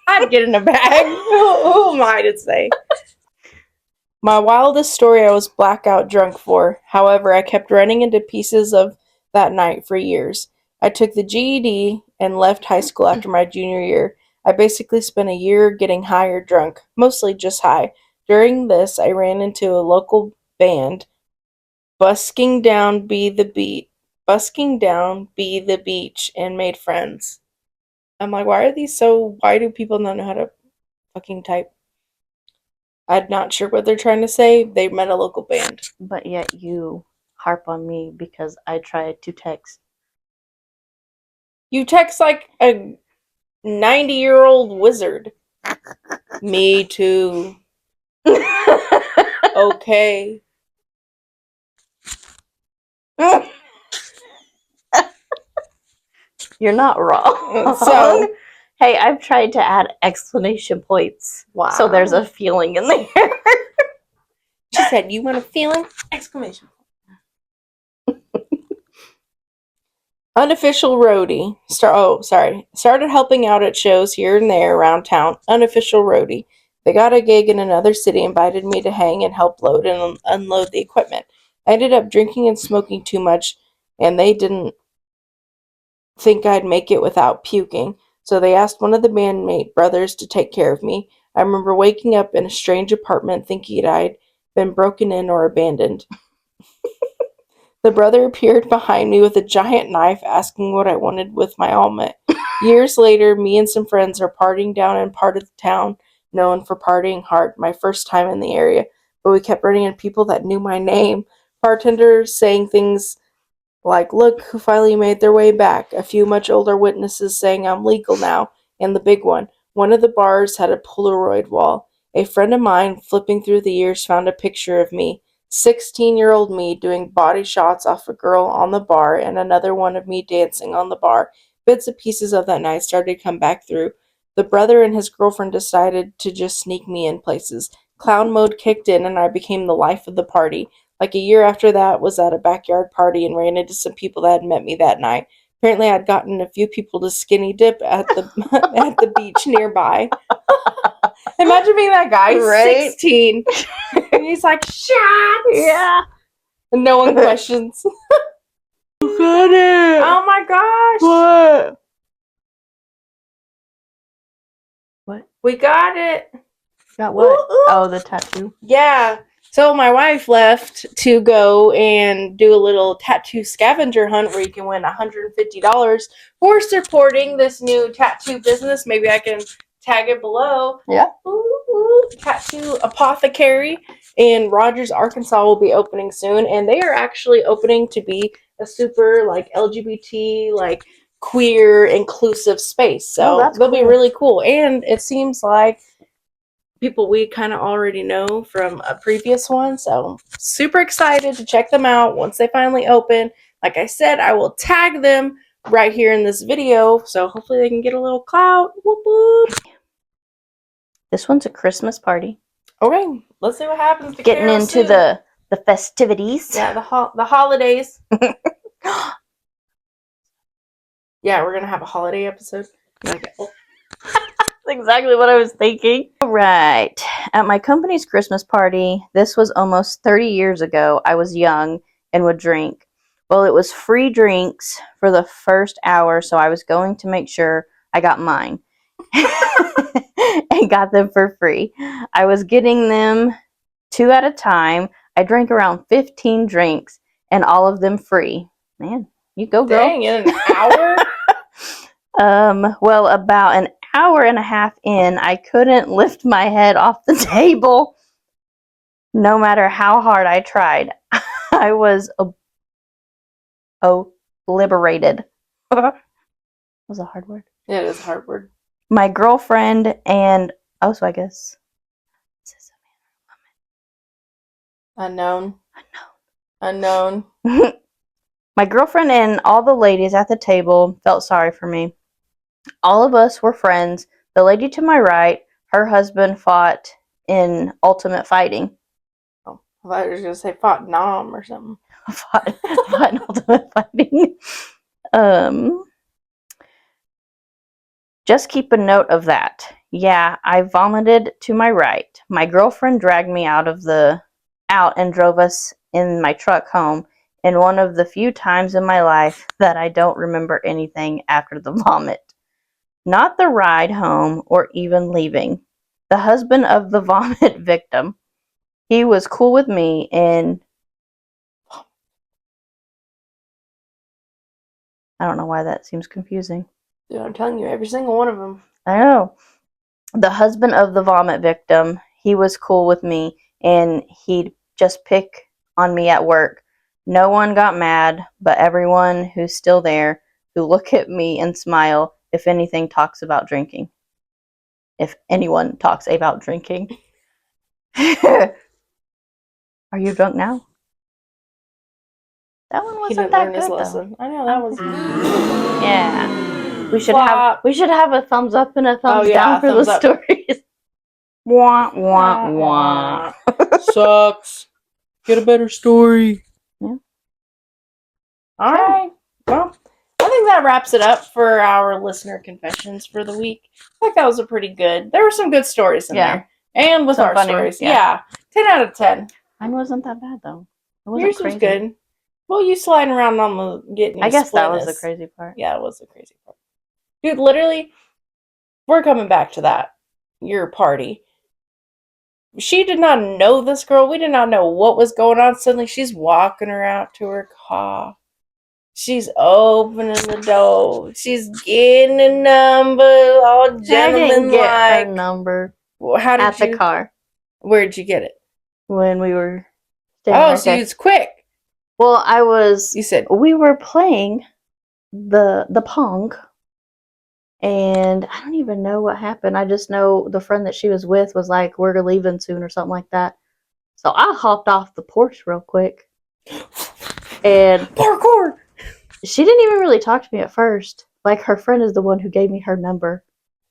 Speaker 1: I'd get in a bag. Who am I to say? My wildest story I was blackout drunk for. However, I kept running into pieces of that night for years. I took the GED and left high school after my junior year. I basically spent a year getting high or drunk, mostly just high. During this, I ran into a local band, busking down be the beach, and made friends. I'm like, why do people not know how to fucking type? I'm not sure what they're trying to say. They met a local band.
Speaker 2: But yet you harp on me because I tried to text.
Speaker 1: You text like a 90-year-old wizard. Me too. Okay.
Speaker 2: You're not wrong.
Speaker 1: So,
Speaker 2: hey, I've tried to add exclamation points.
Speaker 1: wow.
Speaker 2: So there's a feeling in there.
Speaker 1: She said, "You want a feeling?" Exclamation. Unofficial roadie. Started helping out at shows here and there around town. Unofficial roadie. They got a gig in another city, invited me to hang and help load and unload the equipment. I ended up drinking and smoking too much, and they didn't think I'd make it without puking. So they asked one of the bandmate brothers to take care of me. I remember waking up in a strange apartment thinking I'd been broken in or abandoned. The brother appeared behind me with a giant knife, asking what I wanted with my helmet. Years later, me and some friends are partying down in part of the town known for partying hard, my first time in the area, but we kept running into people that knew my name. Bartenders saying things like, "Look who finally made their way back." A few much older witnesses saying I'm legal now. And the big one of the bars had a Polaroid wall. A friend of mine, flipping through the years, found a picture of me. 16-year-old me doing body shots off a girl on the bar, and another one of me dancing on the bar. Bits and pieces of that night started to come back through. The brother and his girlfriend decided to just sneak me in places. Clown mode kicked in, and I became the life of the party. Like a year after that, was at a backyard party and ran into some people that had met me that night. Apparently, I'd gotten a few people to skinny dip at the at the beach nearby. Imagine being that guy,
Speaker 2: Right?
Speaker 1: 16, and he's like, "Shots!"
Speaker 2: Yeah.
Speaker 1: And no one questions.
Speaker 2: You got it.
Speaker 1: Oh my gosh!
Speaker 2: What? What?
Speaker 1: We got it.
Speaker 2: Got what?
Speaker 1: Ooh, ooh.
Speaker 2: Oh, the tattoo.
Speaker 1: Yeah. So my wife left to go and do a little tattoo scavenger hunt where you can win $150 for supporting this new tattoo business. Maybe I can tag it below.
Speaker 2: Yeah.
Speaker 1: Tattoo Apothecary in Rogers, Arkansas will be opening soon, and they are actually opening to be a super like LGBT, like queer, inclusive space. So
Speaker 2: that's
Speaker 1: they'll be
Speaker 2: cool.
Speaker 1: really cool. And it seems like people we kind of already know from a previous one. So super excited to check them out once they finally open. Like I said, I will tag them right here in this video. So hopefully they can get a little clout. Whoop, whoop.
Speaker 2: This one's a Christmas party.
Speaker 1: Okay, let's see what happens.
Speaker 2: Getting into the festivities.
Speaker 1: Yeah, the holidays. Yeah, we're gonna have a holiday episode. Okay.
Speaker 2: That's exactly what I was thinking. All right. At my company's Christmas party, this was almost 30 years ago, I was young and would drink. Well, it was free drinks for the first hour, so I was going to make sure I got mine and got them for free. I was getting them 2 at a time. I drank around 15 drinks and all of them free. Man, you go, girl.
Speaker 1: Dang, in an hour?
Speaker 2: Well, about an hour and a half in, I couldn't lift my head off the table. No matter how hard I tried, I was obliterated. Was a hard word.
Speaker 1: Yeah, it is a hard word.
Speaker 2: My girlfriend and so I guess this is
Speaker 1: Unknown.
Speaker 2: My girlfriend and all the ladies at the table felt sorry for me. All of us were friends. The lady to my right, her husband fought in ultimate fighting.
Speaker 1: Oh, I thought you were gonna say fought Nom or something.
Speaker 2: fought in ultimate fighting. Just keep a note of that. Yeah, I vomited to my right. My girlfriend dragged me out and drove us in my truck home in one of the few times in my life that I don't remember anything after the vomit. Not the ride home or even leaving. The husband of the vomit victim. He was cool with me and I don't know why that seems confusing.
Speaker 1: Dude, I'm telling you, every single one of them.
Speaker 2: I know. The husband of the vomit victim, he was cool with me and he'd just pick on me at work. No one got mad, but everyone who's still there who look at me and smile if anything talks about drinking. If anyone talks about drinking. Are you drunk now? That one
Speaker 1: He
Speaker 2: wasn't
Speaker 1: didn't
Speaker 2: that
Speaker 1: learn
Speaker 2: good
Speaker 1: his
Speaker 2: though.
Speaker 1: lesson. I know that was.
Speaker 2: Yeah. We should
Speaker 1: Flop.
Speaker 2: have a thumbs up and a thumbs down for
Speaker 1: thumbs
Speaker 2: the
Speaker 1: up.
Speaker 2: stories. Wah wah wah.
Speaker 1: Sucks. Get a better story.
Speaker 2: Yeah.
Speaker 1: All right. Well, I think that wraps it up for our listener confessions for the week. I think that was a pretty good. There were some good stories in there, and with
Speaker 2: Some
Speaker 1: our
Speaker 2: funny
Speaker 1: stories,
Speaker 2: ones, yeah.
Speaker 1: 10 out of 10.
Speaker 2: Mine wasn't that bad though. It wasn't
Speaker 1: Yours
Speaker 2: crazy.
Speaker 1: was good. Well, you sliding around on the getting.
Speaker 2: I guess that was the
Speaker 1: splitness.
Speaker 2: crazy part.
Speaker 1: Yeah, it was the crazy part. Dude, literally, we're coming back to that. Your party. She did not know this girl. We did not know what was going on. Suddenly, she's walking her out to her car. She's opening the door. She's getting a number, all
Speaker 2: I didn't
Speaker 1: gentleman
Speaker 2: get
Speaker 1: like.
Speaker 2: her number
Speaker 1: How did
Speaker 2: at
Speaker 1: you?
Speaker 2: the car
Speaker 1: Where'd you get it?
Speaker 2: when we were staying
Speaker 1: Oh,
Speaker 2: right
Speaker 1: so
Speaker 2: there.
Speaker 1: it's quick.
Speaker 2: Well,
Speaker 1: You said
Speaker 2: we were playing the Pong, and I don't even know what happened. I just know the friend that she was with was like, "We're leaving soon" or something like that. So I hopped off the porch real quick, and
Speaker 1: parkour.
Speaker 2: she didn't even really talk to me at first. Like, her friend is the one who gave me her number.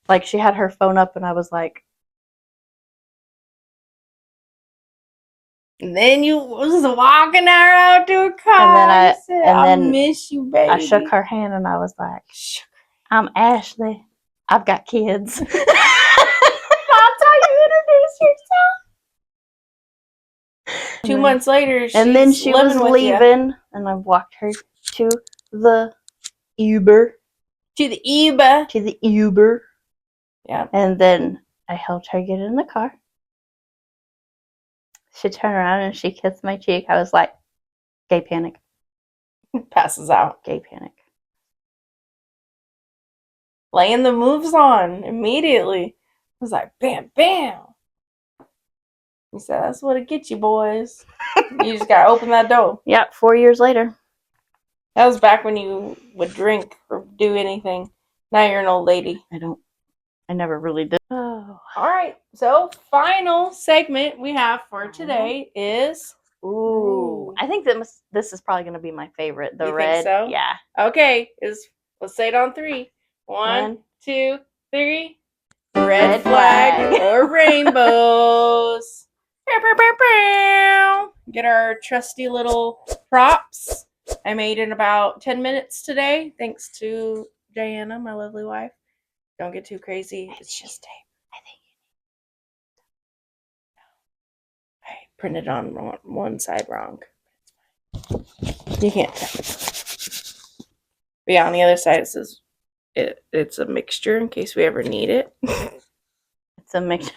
Speaker 2: Like, she had her phone up, and I was like,
Speaker 1: And then you was walking her out to a car.
Speaker 2: And then
Speaker 1: I miss you, baby.
Speaker 2: I shook her hand, and I was like, "I'm Ashley. I've got kids."
Speaker 1: That's how you introduce yourself. 2 months later,
Speaker 2: And then she was leaving, and I walked her to the Uber.
Speaker 1: To the Uber.
Speaker 2: To the Uber.
Speaker 1: Yeah.
Speaker 2: And then I helped her get in the car. She turned around and she kissed my cheek. I was like, gay panic.
Speaker 1: Passes out.
Speaker 2: Gay panic.
Speaker 1: Laying the moves on immediately. I was like, bam, bam. He said, that's what it gets you, boys. You just gotta open that door.
Speaker 2: Yep, 4 years later.
Speaker 1: That was back when you would drink or do anything. Now you're an old lady.
Speaker 2: I never really did. Oh.
Speaker 1: All right. So, final segment we have for today is.
Speaker 2: Ooh. I think this is probably going to be my favorite. The
Speaker 1: You
Speaker 2: red.
Speaker 1: think so?
Speaker 2: Yeah.
Speaker 1: Okay. Let's say it on 3. 1, 2, 3. Red flag or rainbows. Get our trusty little props. I made in about 10 minutes today, thanks to Diana, my lovely wife. Don't get too crazy. It's just tape.
Speaker 2: I think
Speaker 1: I printed on one side wrong. You can't tell. But yeah, on the other side it says it's a mixture in case we ever need it.
Speaker 2: it's a mixture.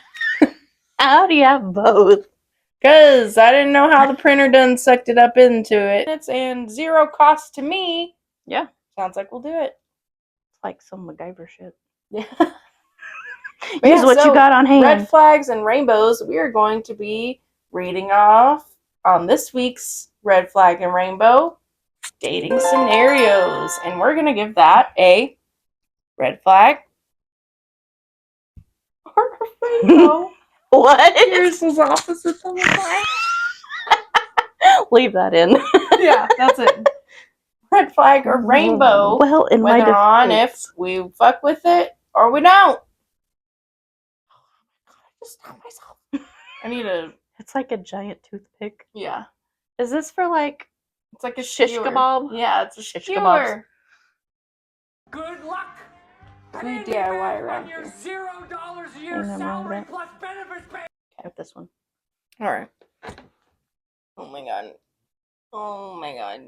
Speaker 2: How do you have both?
Speaker 1: Because I didn't know how the printer done sucked it up into it. And 0 cost to me.
Speaker 2: Yeah.
Speaker 1: Sounds like we'll do it.
Speaker 2: It's like some MacGyver shit.
Speaker 1: Yeah.
Speaker 2: Here's what you got on hand.
Speaker 1: Red flags and rainbows. We are going to be reading off on this week's Red Flag and Rainbow dating scenarios. And we're going to give that a red flag or a rainbow.
Speaker 2: What?
Speaker 1: Yours was opposite of the flag.
Speaker 2: Leave that in.
Speaker 1: Yeah, that's it. Red flag or rainbow.
Speaker 2: Well, in my
Speaker 1: whether on if
Speaker 2: defense,
Speaker 1: we fuck with it or we don't. I just stopped myself. I need a
Speaker 2: It's like a giant toothpick.
Speaker 1: Yeah.
Speaker 2: Is this for like
Speaker 1: It's like a
Speaker 2: shish
Speaker 1: skewer.
Speaker 2: kebab?
Speaker 1: Yeah, it's a
Speaker 2: Shish
Speaker 1: skewer.
Speaker 2: kebabs.
Speaker 4: Good luck.
Speaker 1: We DIY around
Speaker 4: your
Speaker 1: here.
Speaker 4: $0 a year
Speaker 2: Ain't nothing wrong with
Speaker 4: salary
Speaker 2: that.
Speaker 4: plus benefits pay.
Speaker 2: With this one.
Speaker 1: All right. Oh my god. Oh my god.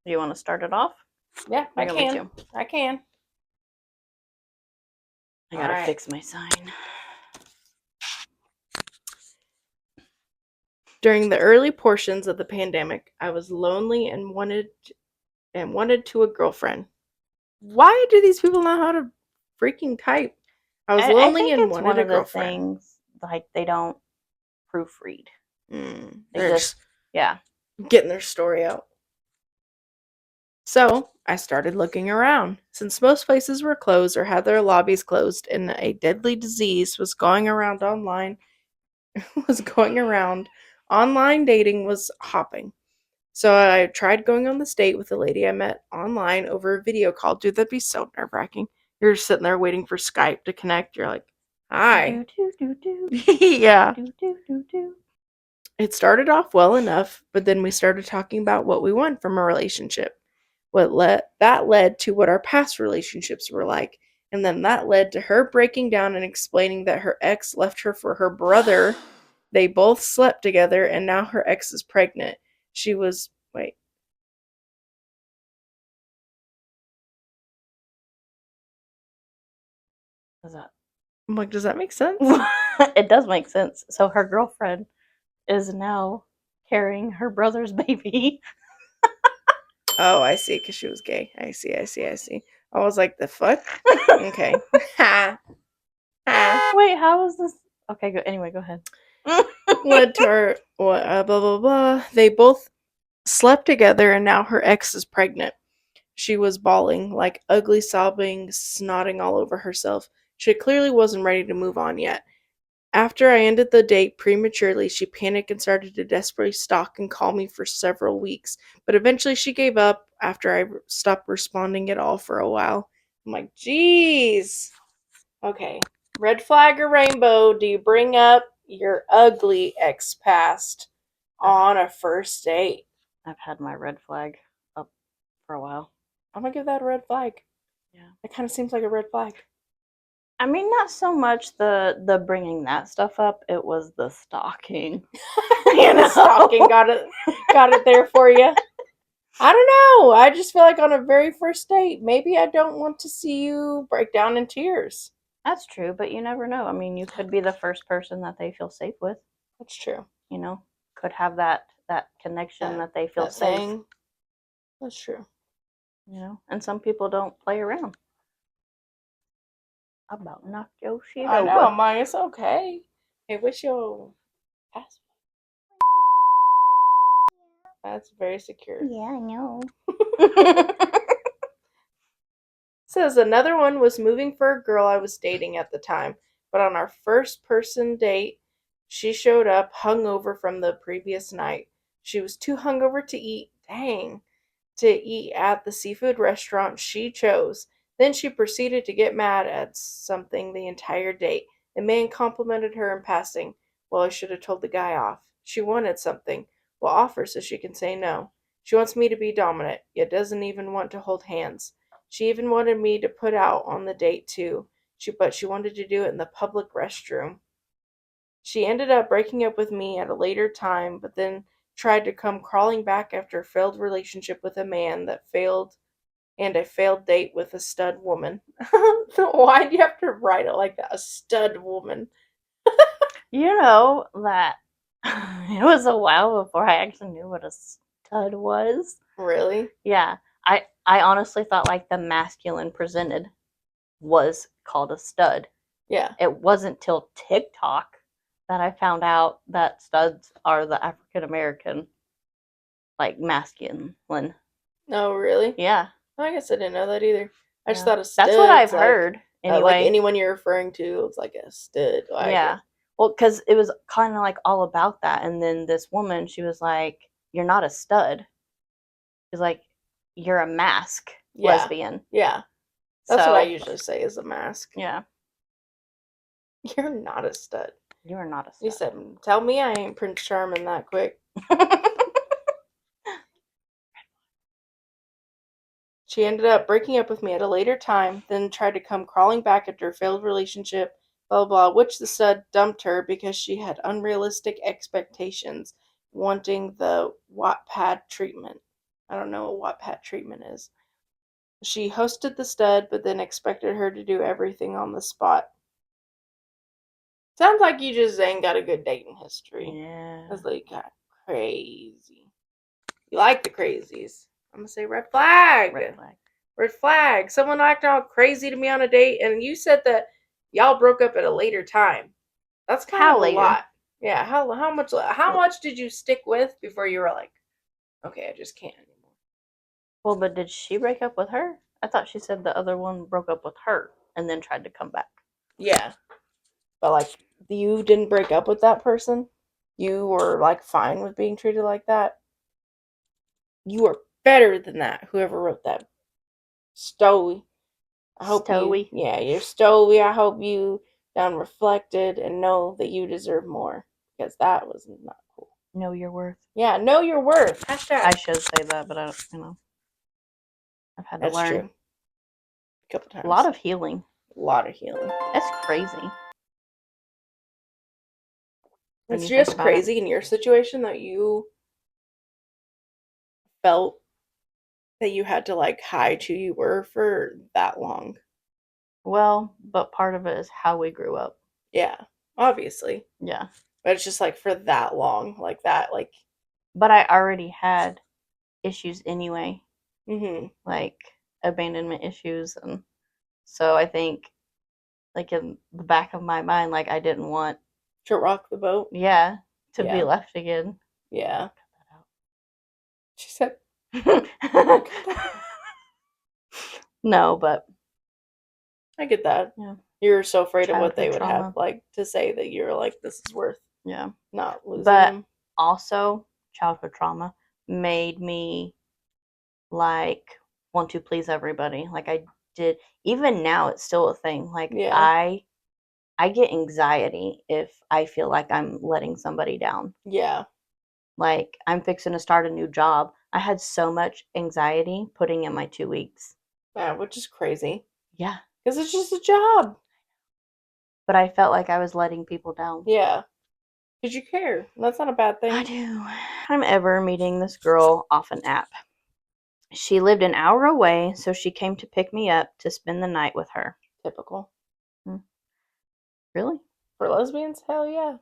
Speaker 2: Do you want to start it off?
Speaker 1: Yeah, I
Speaker 2: Or you want me
Speaker 1: can. I can.
Speaker 2: I gotta
Speaker 1: Alright.
Speaker 2: fix my sign.
Speaker 1: During the early portions of the pandemic, I was lonely and wanted to a girlfriend. Why do these people know how to freaking type? I was
Speaker 2: I
Speaker 1: lonely
Speaker 2: think
Speaker 1: and
Speaker 2: it's
Speaker 1: wanted
Speaker 2: one
Speaker 1: a
Speaker 2: of the
Speaker 1: girlfriend.
Speaker 2: things like they don't proofread. They
Speaker 1: They're
Speaker 2: just yeah.
Speaker 1: getting their story out. So I started looking around. Since most places were closed or had their lobbies closed, and a deadly disease was going around online, online dating was hopping. So I tried going on this date with a lady I met online over a video call. Dude, that'd be so nerve-wracking. You're just sitting there waiting for Skype to connect. You're like, hi.
Speaker 2: Do, do, do, do,
Speaker 1: Yeah.
Speaker 2: do, do, do, do.
Speaker 1: It started off well enough, but then we started talking about what we want from a relationship. That led to what our past relationships were like. And then that led to her breaking down and explaining that her ex left her for her brother. They both slept together, and now her ex is pregnant. She was, wait.
Speaker 2: What's that?
Speaker 1: I'm like, does that make sense?
Speaker 2: It does make sense. So her girlfriend is now carrying her brother's baby.
Speaker 1: Oh, I see, because she was gay. I see. I was like, the fuck? Okay. Ha. Ha.
Speaker 2: Wait, how is this? Okay, go. Anyway, go ahead.
Speaker 1: Led to her, blah, blah, blah. They both slept together, and now her ex is pregnant. She was bawling, like ugly sobbing, snotting all over herself. She clearly wasn't ready to move on yet. After I ended the date prematurely, she panicked and started to desperately stalk and call me for several weeks. But eventually she gave up after I stopped responding at all for a while. I'm like, jeez. Okay. Red flag or rainbow, do you bring up your ugly ex-past on a first date?
Speaker 2: I've had my red flag up for a while.
Speaker 1: I'm gonna give that a red flag.
Speaker 2: Yeah.
Speaker 1: It kind of seems like a red flag.
Speaker 2: I mean, not so much the bringing that stuff up. It was the stalking.
Speaker 1: You know, stalking got it there for you. I don't know. I just feel like on a very first date, maybe I don't want to see you break down in tears.
Speaker 2: That's true, but you never know. I mean, you could be the first person that they feel safe with.
Speaker 1: That's true.
Speaker 2: You know, could have that connection that they feel
Speaker 1: That
Speaker 2: safe.
Speaker 1: thing. That's true.
Speaker 2: You know, and some people don't play around. I about knocked your shit
Speaker 1: I
Speaker 2: over.
Speaker 1: know, Mike. It's okay. Hey, what's your password? That's very secure.
Speaker 2: Yeah, I know.
Speaker 1: Says another one was moving for a girl I was dating at the time, but on our first person date, she showed up hungover from the previous night. She was too hungover to eat. Dang. To eat at the seafood restaurant she chose. Then she proceeded to get mad at something the entire date. The man complimented her in passing. Well, I should have told the guy off. She wanted something. Well, offer so she can say no. She wants me to be dominant, yet doesn't even want to hold hands. She even wanted me to put out on the date too. But she wanted to do it in the public restroom. She ended up breaking up with me at a later time, but then tried to come crawling back after a failed relationship with a man that failed and a failed date with a stud woman. Why do you have to write it like that? A stud woman.
Speaker 2: You know that it was a while before I actually knew what a stud was.
Speaker 1: Really?
Speaker 2: Yeah. I honestly thought like the masculine presented was called a stud.
Speaker 1: Yeah.
Speaker 2: It wasn't till TikTok that I found out that studs are the African American, like masculine.
Speaker 1: No, really?
Speaker 2: Yeah.
Speaker 1: I guess I didn't know that either. I just
Speaker 2: Yeah.
Speaker 1: thought a stud.
Speaker 2: That's what I've heard. Anyway,
Speaker 1: like anyone you're referring to, it's like a stud.
Speaker 2: yeah. Well, because it was kind of like all about that. And then this woman, she was like, "You're not a stud." She's like, "You're a mask lesbian."
Speaker 1: Yeah. That's
Speaker 2: So,
Speaker 1: what I usually say is a mask.
Speaker 2: Yeah.
Speaker 1: You're not a stud.
Speaker 2: You are not a
Speaker 1: You
Speaker 2: stud.
Speaker 1: said, tell me I ain't Prince Charming that quick. She ended up breaking up with me at a later time, then tried to come crawling back after a failed relationship, blah, blah, blah, which the stud dumped her because she had unrealistic expectations, wanting the Wattpad treatment. I don't know what Wattpad treatment is. She hosted the stud, but then expected her to do everything on the spot. Sounds like you just ain't got a good dating history.
Speaker 2: Yeah.
Speaker 1: That's like crazy. You like the crazies. I'm gonna say red flag.
Speaker 2: Red flag.
Speaker 1: Red flag. Someone acted all crazy to me on a date, and you said that y'all broke up at a later time. That's kind
Speaker 2: How
Speaker 1: of a
Speaker 2: later?
Speaker 1: lot. Yeah. How much did you stick with before you were like, okay, I just can't anymore?
Speaker 2: Well, but did she break up with her? I thought she said the other one broke up with her and then tried to come back.
Speaker 1: Yeah. But like, you didn't break up with that person. You were like fine with being treated like that. You are better than that. Whoever wrote that. Stowy. I hope
Speaker 2: Stowy.
Speaker 1: you're stowy. I hope you done reflected and know that you deserve more, because that was not cool.
Speaker 2: Know your worth.
Speaker 1: Yeah, know your worth. Hashtag.
Speaker 2: I should say that, but I don't, I've had to
Speaker 1: That's
Speaker 2: learn.
Speaker 1: true. A couple times.
Speaker 2: A lot of healing.
Speaker 1: A lot of healing.
Speaker 2: That's crazy. When
Speaker 1: It's
Speaker 2: you think
Speaker 1: just
Speaker 2: about
Speaker 1: crazy in your situation that you felt that you had to like hide who you were for that long.
Speaker 2: Well, but part of it is how we grew up.
Speaker 1: Yeah, obviously.
Speaker 2: Yeah.
Speaker 1: But it's just like for that long, like that, like.
Speaker 2: But I already had issues anyway,
Speaker 1: Mhm.
Speaker 2: like abandonment issues, and so I think, like in the back of my mind, like I didn't want,
Speaker 1: To rock the boat.
Speaker 2: yeah, to
Speaker 1: Yeah.
Speaker 2: be left again.
Speaker 1: Yeah. She said.
Speaker 2: No, but
Speaker 1: I get that.
Speaker 2: yeah,
Speaker 1: You're so afraid of what
Speaker 2: Childhood
Speaker 1: they would
Speaker 2: trauma.
Speaker 1: have like to say that you're like, this is worth
Speaker 2: yeah.
Speaker 1: not losing
Speaker 2: But
Speaker 1: them.
Speaker 2: also, childhood trauma made me like want to please everybody. Like I did. Even now, it's still a thing. Like
Speaker 1: Yeah.
Speaker 2: I get anxiety if I feel like I'm letting somebody down.
Speaker 1: Yeah.
Speaker 2: Like I'm fixing to start a new job. I had so much anxiety putting in my 2 weeks.
Speaker 1: Yeah, which is crazy.
Speaker 2: Yeah.
Speaker 1: Because it's just a job.
Speaker 2: But I felt like I was letting people down.
Speaker 1: Yeah. Because you care. That's not a bad thing.
Speaker 2: I do. I'm ever meeting this girl off an app. She lived an hour away, so she came to pick me up to spend the night with her.
Speaker 1: Typical.
Speaker 2: Really?
Speaker 1: For lesbians? Hell yeah.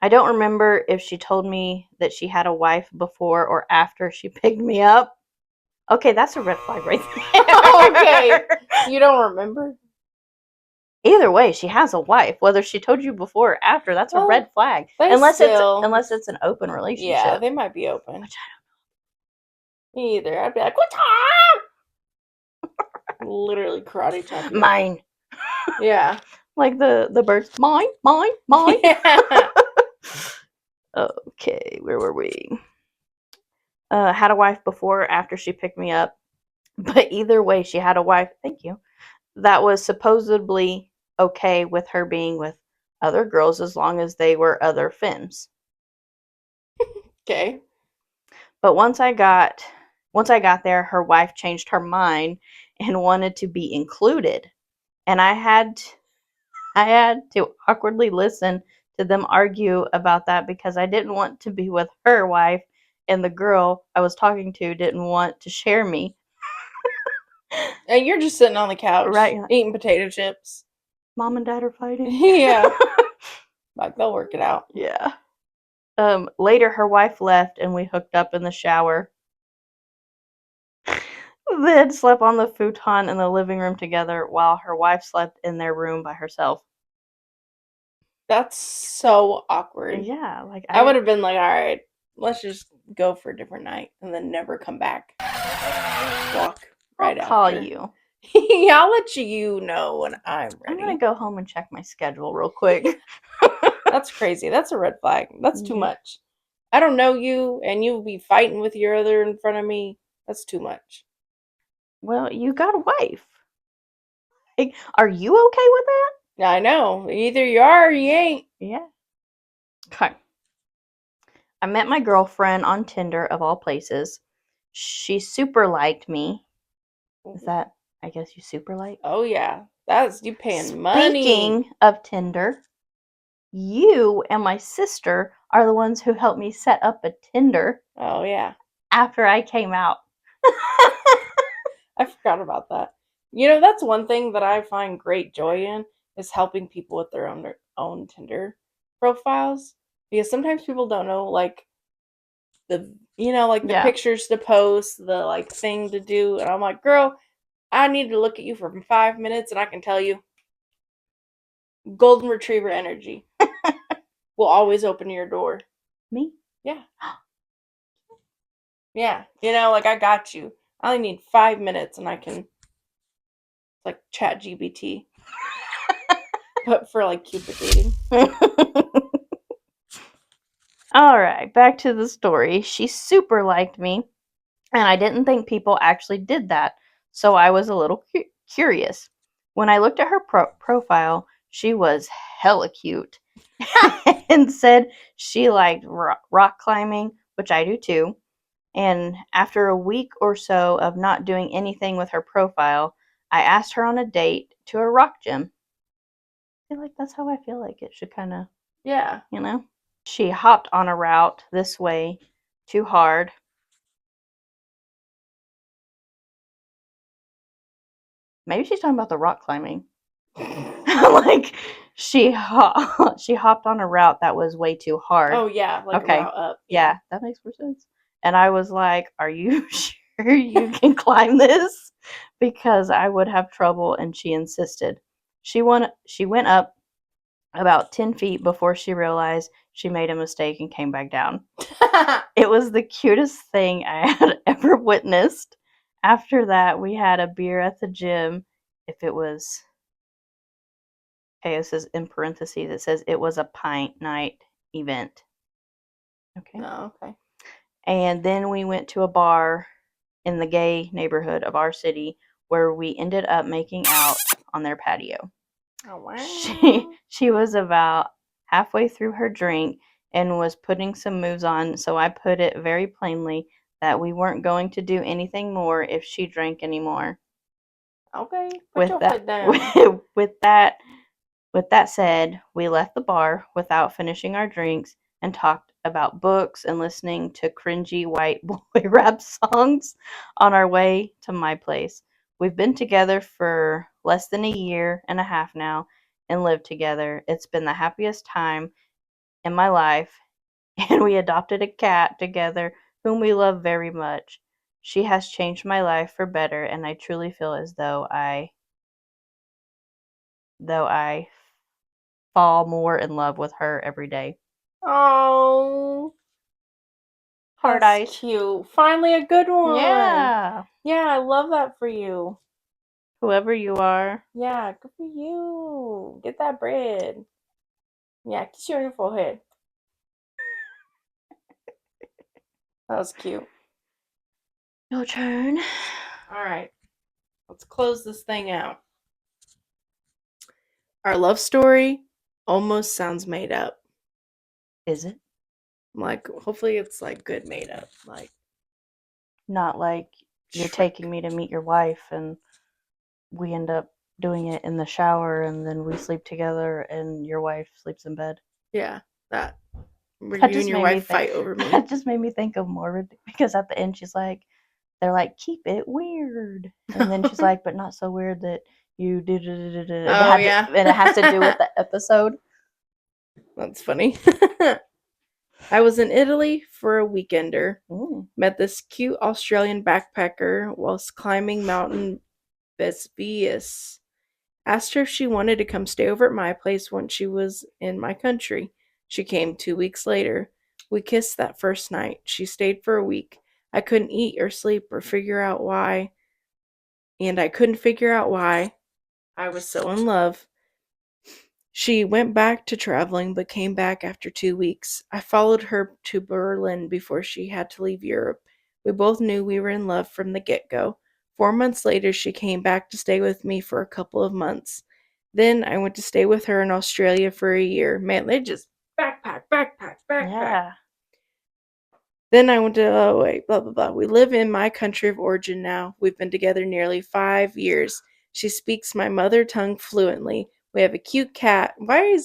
Speaker 2: I don't remember if she told me that she had a wife before or after she picked me up. Okay, that's a red flag right there.
Speaker 1: Okay. You don't remember?
Speaker 2: Either way, she has a wife. Whether she told you before or after, that's a
Speaker 1: Well,
Speaker 2: red flag.
Speaker 1: they
Speaker 2: Unless
Speaker 1: still-
Speaker 2: it's an open relationship.
Speaker 1: Yeah, they might be open.
Speaker 2: Which
Speaker 1: Me either. I'd be like, what's up? Literally karate chop. you.
Speaker 2: Mine.
Speaker 1: Yeah.
Speaker 2: Like the birds. Mine, mine, mine.
Speaker 1: Yeah.
Speaker 2: Okay, where were we? Had a wife before or after she picked me up. But either way, she had a wife. Thank you. That was supposedly okay with her being with other girls as long as they were other femmes.
Speaker 1: Okay.
Speaker 2: But once I got there, her wife changed her mind and wanted to be included. And I had to awkwardly listen to them argue about that because I didn't want to be with her wife and the girl I was talking to didn't want to share me.
Speaker 1: And you're just sitting on the couch,
Speaker 2: Right.
Speaker 1: eating potato chips.
Speaker 2: Mom and dad are fighting.
Speaker 1: Yeah. Like, they'll work it out.
Speaker 2: Yeah. Later, her wife left and we hooked up in the shower. Then slept on the futon in the living room together while her wife slept in their room by herself.
Speaker 1: That's so awkward.
Speaker 2: Yeah, like
Speaker 1: I would have been like, all right, let's just go for a different night and then never come back. Walk right
Speaker 2: I'll call
Speaker 1: after.
Speaker 2: you.
Speaker 1: Yeah, I'll let you know when I'm
Speaker 2: I'm
Speaker 1: ready.
Speaker 2: gonna go home and check my schedule real quick.
Speaker 1: That's crazy. That's a red flag. That's too
Speaker 2: Mhm.
Speaker 1: much. I don't know you, and you'll be fighting with your other in front of me. That's too much.
Speaker 2: Well, you got a wife. Like, are you okay with that?
Speaker 1: I know. Either you are or you ain't.
Speaker 2: Yeah. Okay. I met my girlfriend on Tinder, of all places. She super liked me. Is that, I guess you super like?
Speaker 1: Oh yeah, that's you paying money.
Speaker 2: Speaking of Tinder, you and my sister are the ones who helped me set up a Tinder
Speaker 1: Oh yeah,
Speaker 2: after I came out.
Speaker 1: I forgot about that. You know, that's one thing that I find great joy in is helping people with their own Tinder profiles because sometimes people don't know like the
Speaker 2: Yeah.
Speaker 1: pictures to post, the like thing to do, and I'm like, girl, I need to look at you for 5 minutes, and I can tell you, golden retriever energy will always open your door.
Speaker 2: Me?
Speaker 1: Yeah, yeah. You know, like I got you. I only need 5 minutes, and I can like chat GBT, but for like Cupid dating.
Speaker 2: All right, back to the story. She super liked me, and I didn't think people actually did that, so I was a little curious. When I looked at her profile, she was hella cute and said she liked rock climbing, which I do too. And after a week or so of not doing anything with her profile, I asked her on a date to a rock gym. I feel like that's how I feel like it should kind of,
Speaker 1: Yeah.
Speaker 2: you know? She hopped on a route this way too hard. Maybe she's talking about the rock climbing. Like she hopped on a route that was way too hard.
Speaker 1: Oh yeah, like
Speaker 2: Okay.
Speaker 1: a route up.
Speaker 2: Yeah, that makes more sense. And I was like, "Are you sure you can climb this?" Because I would have trouble, and she insisted. She went up about 10 feet before she realized she made a mistake and came back down. It was the cutest thing I had ever witnessed. After that, we had a beer at the gym. If it was, okay, it says in parentheses, it says it was a pint night event. Okay.
Speaker 1: Oh, okay.
Speaker 2: And then we went to a bar in the gay neighborhood of our city where we ended up making out on their patio.
Speaker 1: Oh wow.
Speaker 2: She was about halfway through her drink and was putting some moves on, so I put it very plainly that we weren't going to do anything more if she drank anymore.
Speaker 1: Okay. Put your foot down.
Speaker 2: With that said, we left the bar without finishing our drinks and talked about books and listening to cringy white boy rap songs on our way to my place. We've been together for less than a year and a half now and lived together. It's been the happiest time in my life, and we adopted a cat together whom we love very much. She has changed my life for better, and I truly feel as though I fall more in love with her every day.
Speaker 1: Oh,
Speaker 2: Hard
Speaker 1: that's
Speaker 2: eyes.
Speaker 1: cute. Finally, a good one.
Speaker 2: Yeah.
Speaker 1: Yeah, I love that for you.
Speaker 2: Whoever you are.
Speaker 1: Yeah, good for you. Get that bread. Yeah, kiss you on your forehead. That was cute.
Speaker 2: Your turn.
Speaker 1: All right, let's close this thing out. Our love story almost sounds made up.
Speaker 2: Is it?
Speaker 1: Like, hopefully, it's like good made up. Like,
Speaker 2: Not like you're
Speaker 1: Shrek.
Speaker 2: taking me to meet your wife and we end up doing it in the shower and then we sleep together and your wife sleeps in bed.
Speaker 1: Yeah, that. Where
Speaker 2: That
Speaker 1: you and
Speaker 2: just
Speaker 1: your
Speaker 2: made me
Speaker 1: wife
Speaker 2: think.
Speaker 1: fight over me.
Speaker 2: That just made me think of more because at the end she's like, they're like, keep it weird, and then she's like, but not so weird that you did it.
Speaker 1: Oh, yeah.
Speaker 2: And it has to do with the episode.
Speaker 1: That's funny. I was in Italy for a weekender.
Speaker 2: Ooh.
Speaker 1: Met this cute Australian backpacker whilst climbing Mountain Vesuvius. Asked her if she wanted to come stay over at my place once she was in my country. She came 2 weeks later. We kissed that first night. She stayed for a week. I couldn't eat or sleep or figure out why. And I couldn't figure out why. I was so in love. She went back to traveling but came back after 2 weeks. I followed her to Berlin before she had to leave Europe. We both knew we were in love from the get-go. 4 months later, she came back to stay with me for a couple of months. Then I went to stay with her in Australia for a year. Man, they just backpack.
Speaker 2: Yeah.
Speaker 1: Then I went to, oh wait, blah, blah, blah. We live in my country of origin now. We've been together nearly 5 years. She speaks my mother tongue fluently. We have a cute cat. Why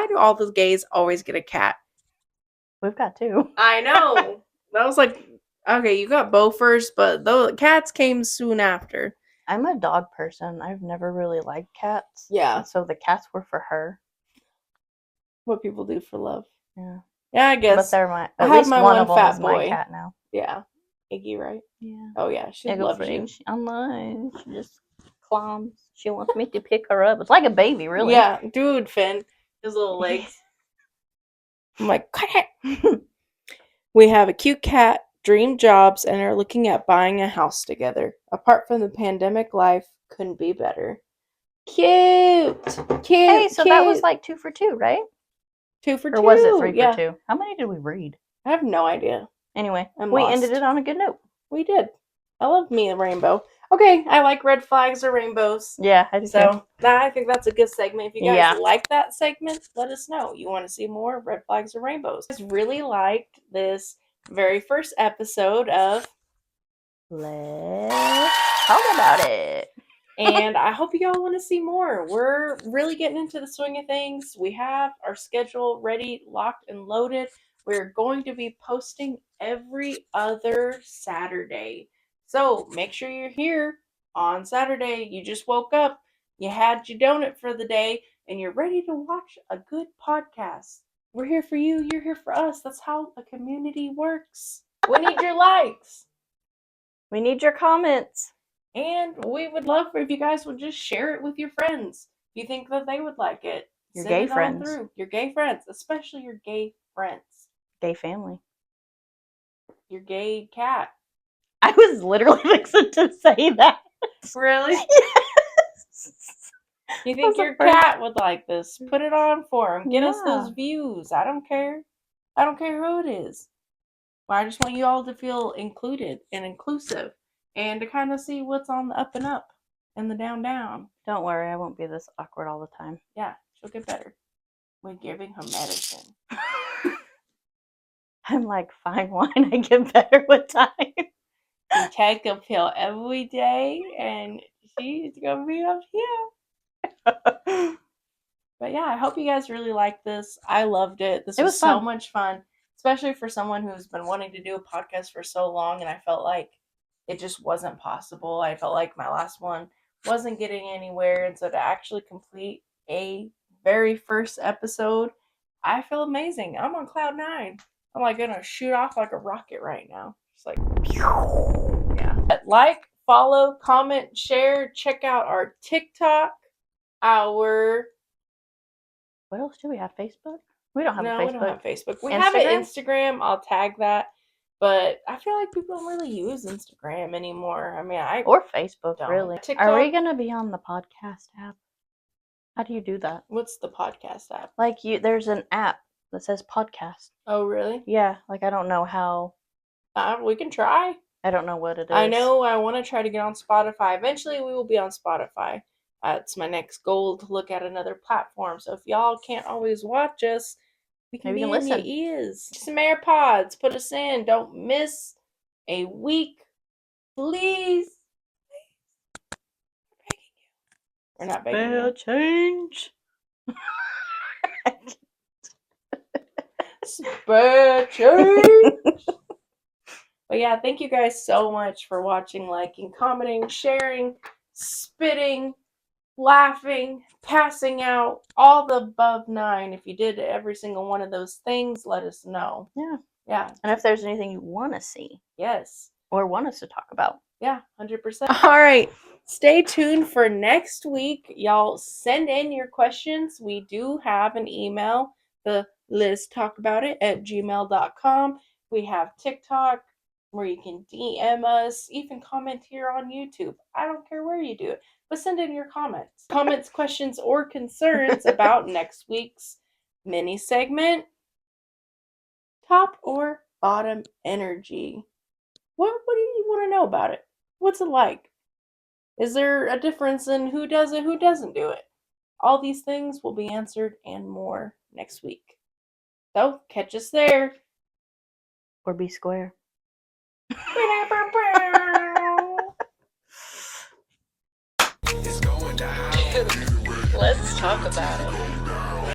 Speaker 1: do all the gays always get a cat?
Speaker 2: We've got two.
Speaker 1: I know. That was like, okay, you got Bo first, but the cats came soon after.
Speaker 2: I'm a dog person. I've never really liked cats.
Speaker 1: Yeah.
Speaker 2: And so the cats were for her.
Speaker 1: What people do for love.
Speaker 2: Yeah.
Speaker 1: Yeah, I guess.
Speaker 2: But they're my,
Speaker 1: I
Speaker 2: at
Speaker 1: have
Speaker 2: least
Speaker 1: my
Speaker 2: one
Speaker 1: one
Speaker 2: of them
Speaker 1: fat
Speaker 2: is my
Speaker 1: boy.
Speaker 2: cat now.
Speaker 1: Yeah. Iggy, right?
Speaker 2: Yeah.
Speaker 1: Oh, yeah. She loves you.
Speaker 2: I'm like, she just climbs. She wants me to pick her up. It's like a baby, really.
Speaker 1: Yeah. Dude, Finn. His little legs. I'm like, cut it. We have a cute cat, dream jobs, and are looking at buying a house together. Apart from the pandemic life, couldn't be better. Cute.
Speaker 2: Hey, so that was like 2 for 2, right?
Speaker 1: 2 for 2.
Speaker 2: Or was it 3
Speaker 1: Yeah.
Speaker 2: for 2? How many did we read?
Speaker 1: I have no idea.
Speaker 2: Anyway,
Speaker 1: I'm
Speaker 2: we
Speaker 1: lost.
Speaker 2: ended it on a good note.
Speaker 1: We did. I love me a rainbow. Okay, I like red flags or rainbows.
Speaker 2: Yeah, I do too.
Speaker 1: So I think that's a good segment. If you guys
Speaker 2: Yeah.
Speaker 1: like that segment, let us know. You want to see more red flags or rainbows. I just really liked this very first episode of
Speaker 2: Let's talk about it.
Speaker 1: and I hope you all want to see more. We're really getting into the swing of things. We have our schedule ready, locked, and loaded. We're going to be posting every other Saturday. So make sure you're here on Saturday. You just woke up, you had your donut for the day, and you're ready to watch a good podcast. We're here for you, you're here for us. That's how a community works. We need your likes.
Speaker 2: We need your comments.
Speaker 1: And we would love for if you guys would just share it with your friends. If you think that they would like it.
Speaker 2: Your
Speaker 1: Send
Speaker 2: gay
Speaker 1: it on
Speaker 2: friends.
Speaker 1: through. Your gay friends. Especially your gay friends.
Speaker 2: Gay family.
Speaker 1: Your gay cat.
Speaker 2: I was literally fixing to say that.
Speaker 1: Really?
Speaker 2: Yes.
Speaker 1: You think
Speaker 2: That's the
Speaker 1: your
Speaker 2: first-
Speaker 1: cat would like this? Put it on for him. Get us those
Speaker 2: Yeah.
Speaker 1: views. I don't care. I don't care who it is. But I just want you all to feel included and inclusive. And to kind of see what's on the up and up and the down down.
Speaker 2: Don't worry, I won't be this awkward all the time.
Speaker 1: Yeah, she'll get better. We're giving her medicine.
Speaker 2: I'm like fine wine. I get better with time.
Speaker 1: We take a pill every day, and she's gonna be up here. But yeah, I hope you guys really liked this. I loved it. This
Speaker 2: It
Speaker 1: was
Speaker 2: was
Speaker 1: so
Speaker 2: fun.
Speaker 1: much fun, especially for someone who's been wanting to do a podcast for so long, and I felt like it just wasn't possible. I felt like my last one wasn't getting anywhere, and so to actually complete a very first episode, I feel amazing. I'm on cloud 9. I'm like gonna shoot off like a rocket right now. It's like, yeah. Like, follow, comment, share. Check out our TikTok. Our
Speaker 2: What else do we have? Facebook? We don't have
Speaker 1: no,
Speaker 2: a Facebook.
Speaker 1: we don't have Facebook. We have an
Speaker 2: Instagram?
Speaker 1: Instagram. I'll tag that. But I feel like people don't really use Instagram anymore. I mean,
Speaker 2: Or Facebook,
Speaker 1: Don't.
Speaker 2: really.
Speaker 1: TikTok?
Speaker 2: Are we gonna be on the podcast app? How do you do that?
Speaker 1: What's the podcast app?
Speaker 2: Like there's an app that says podcast.
Speaker 1: Oh, really?
Speaker 2: Yeah, like I don't know how.
Speaker 1: We can try.
Speaker 2: I don't know what it is.
Speaker 1: I know I want to try to get on Spotify. Eventually, we will be on Spotify. It's my next goal to look at another platform. So if y'all can't always watch us, we can
Speaker 2: Maybe
Speaker 1: be
Speaker 2: you can
Speaker 1: in your
Speaker 2: listen.
Speaker 1: ears. Some AirPods. Put us in. Don't miss a week. Please. We're not begging you.
Speaker 2: change.
Speaker 1: Spare change. But yeah, thank you guys so much for watching, liking, commenting, sharing, spitting, laughing, passing out, all the above 9. If you did every single one of those things, let us know.
Speaker 2: Yeah.
Speaker 1: Yeah.
Speaker 2: And if there's anything you want to see
Speaker 1: Yes.
Speaker 2: or want us to talk about.
Speaker 1: Yeah, 100%. All right. Stay tuned for next week. Y'all send in your questions. We do have an email, the Lezz Talk About It at gmail.com. We have TikTok where you can DM us, even comment here on YouTube. I don't care where you do it, but send in your comments. Comments, questions, or concerns about next week's mini segment. Top or bottom energy? What do you want to know about it? What's it like? Is there a difference in who does it, who doesn't do it? All these things will be answered and more next week. So, catch us there.
Speaker 2: Or be square.
Speaker 3: Let's talk about it.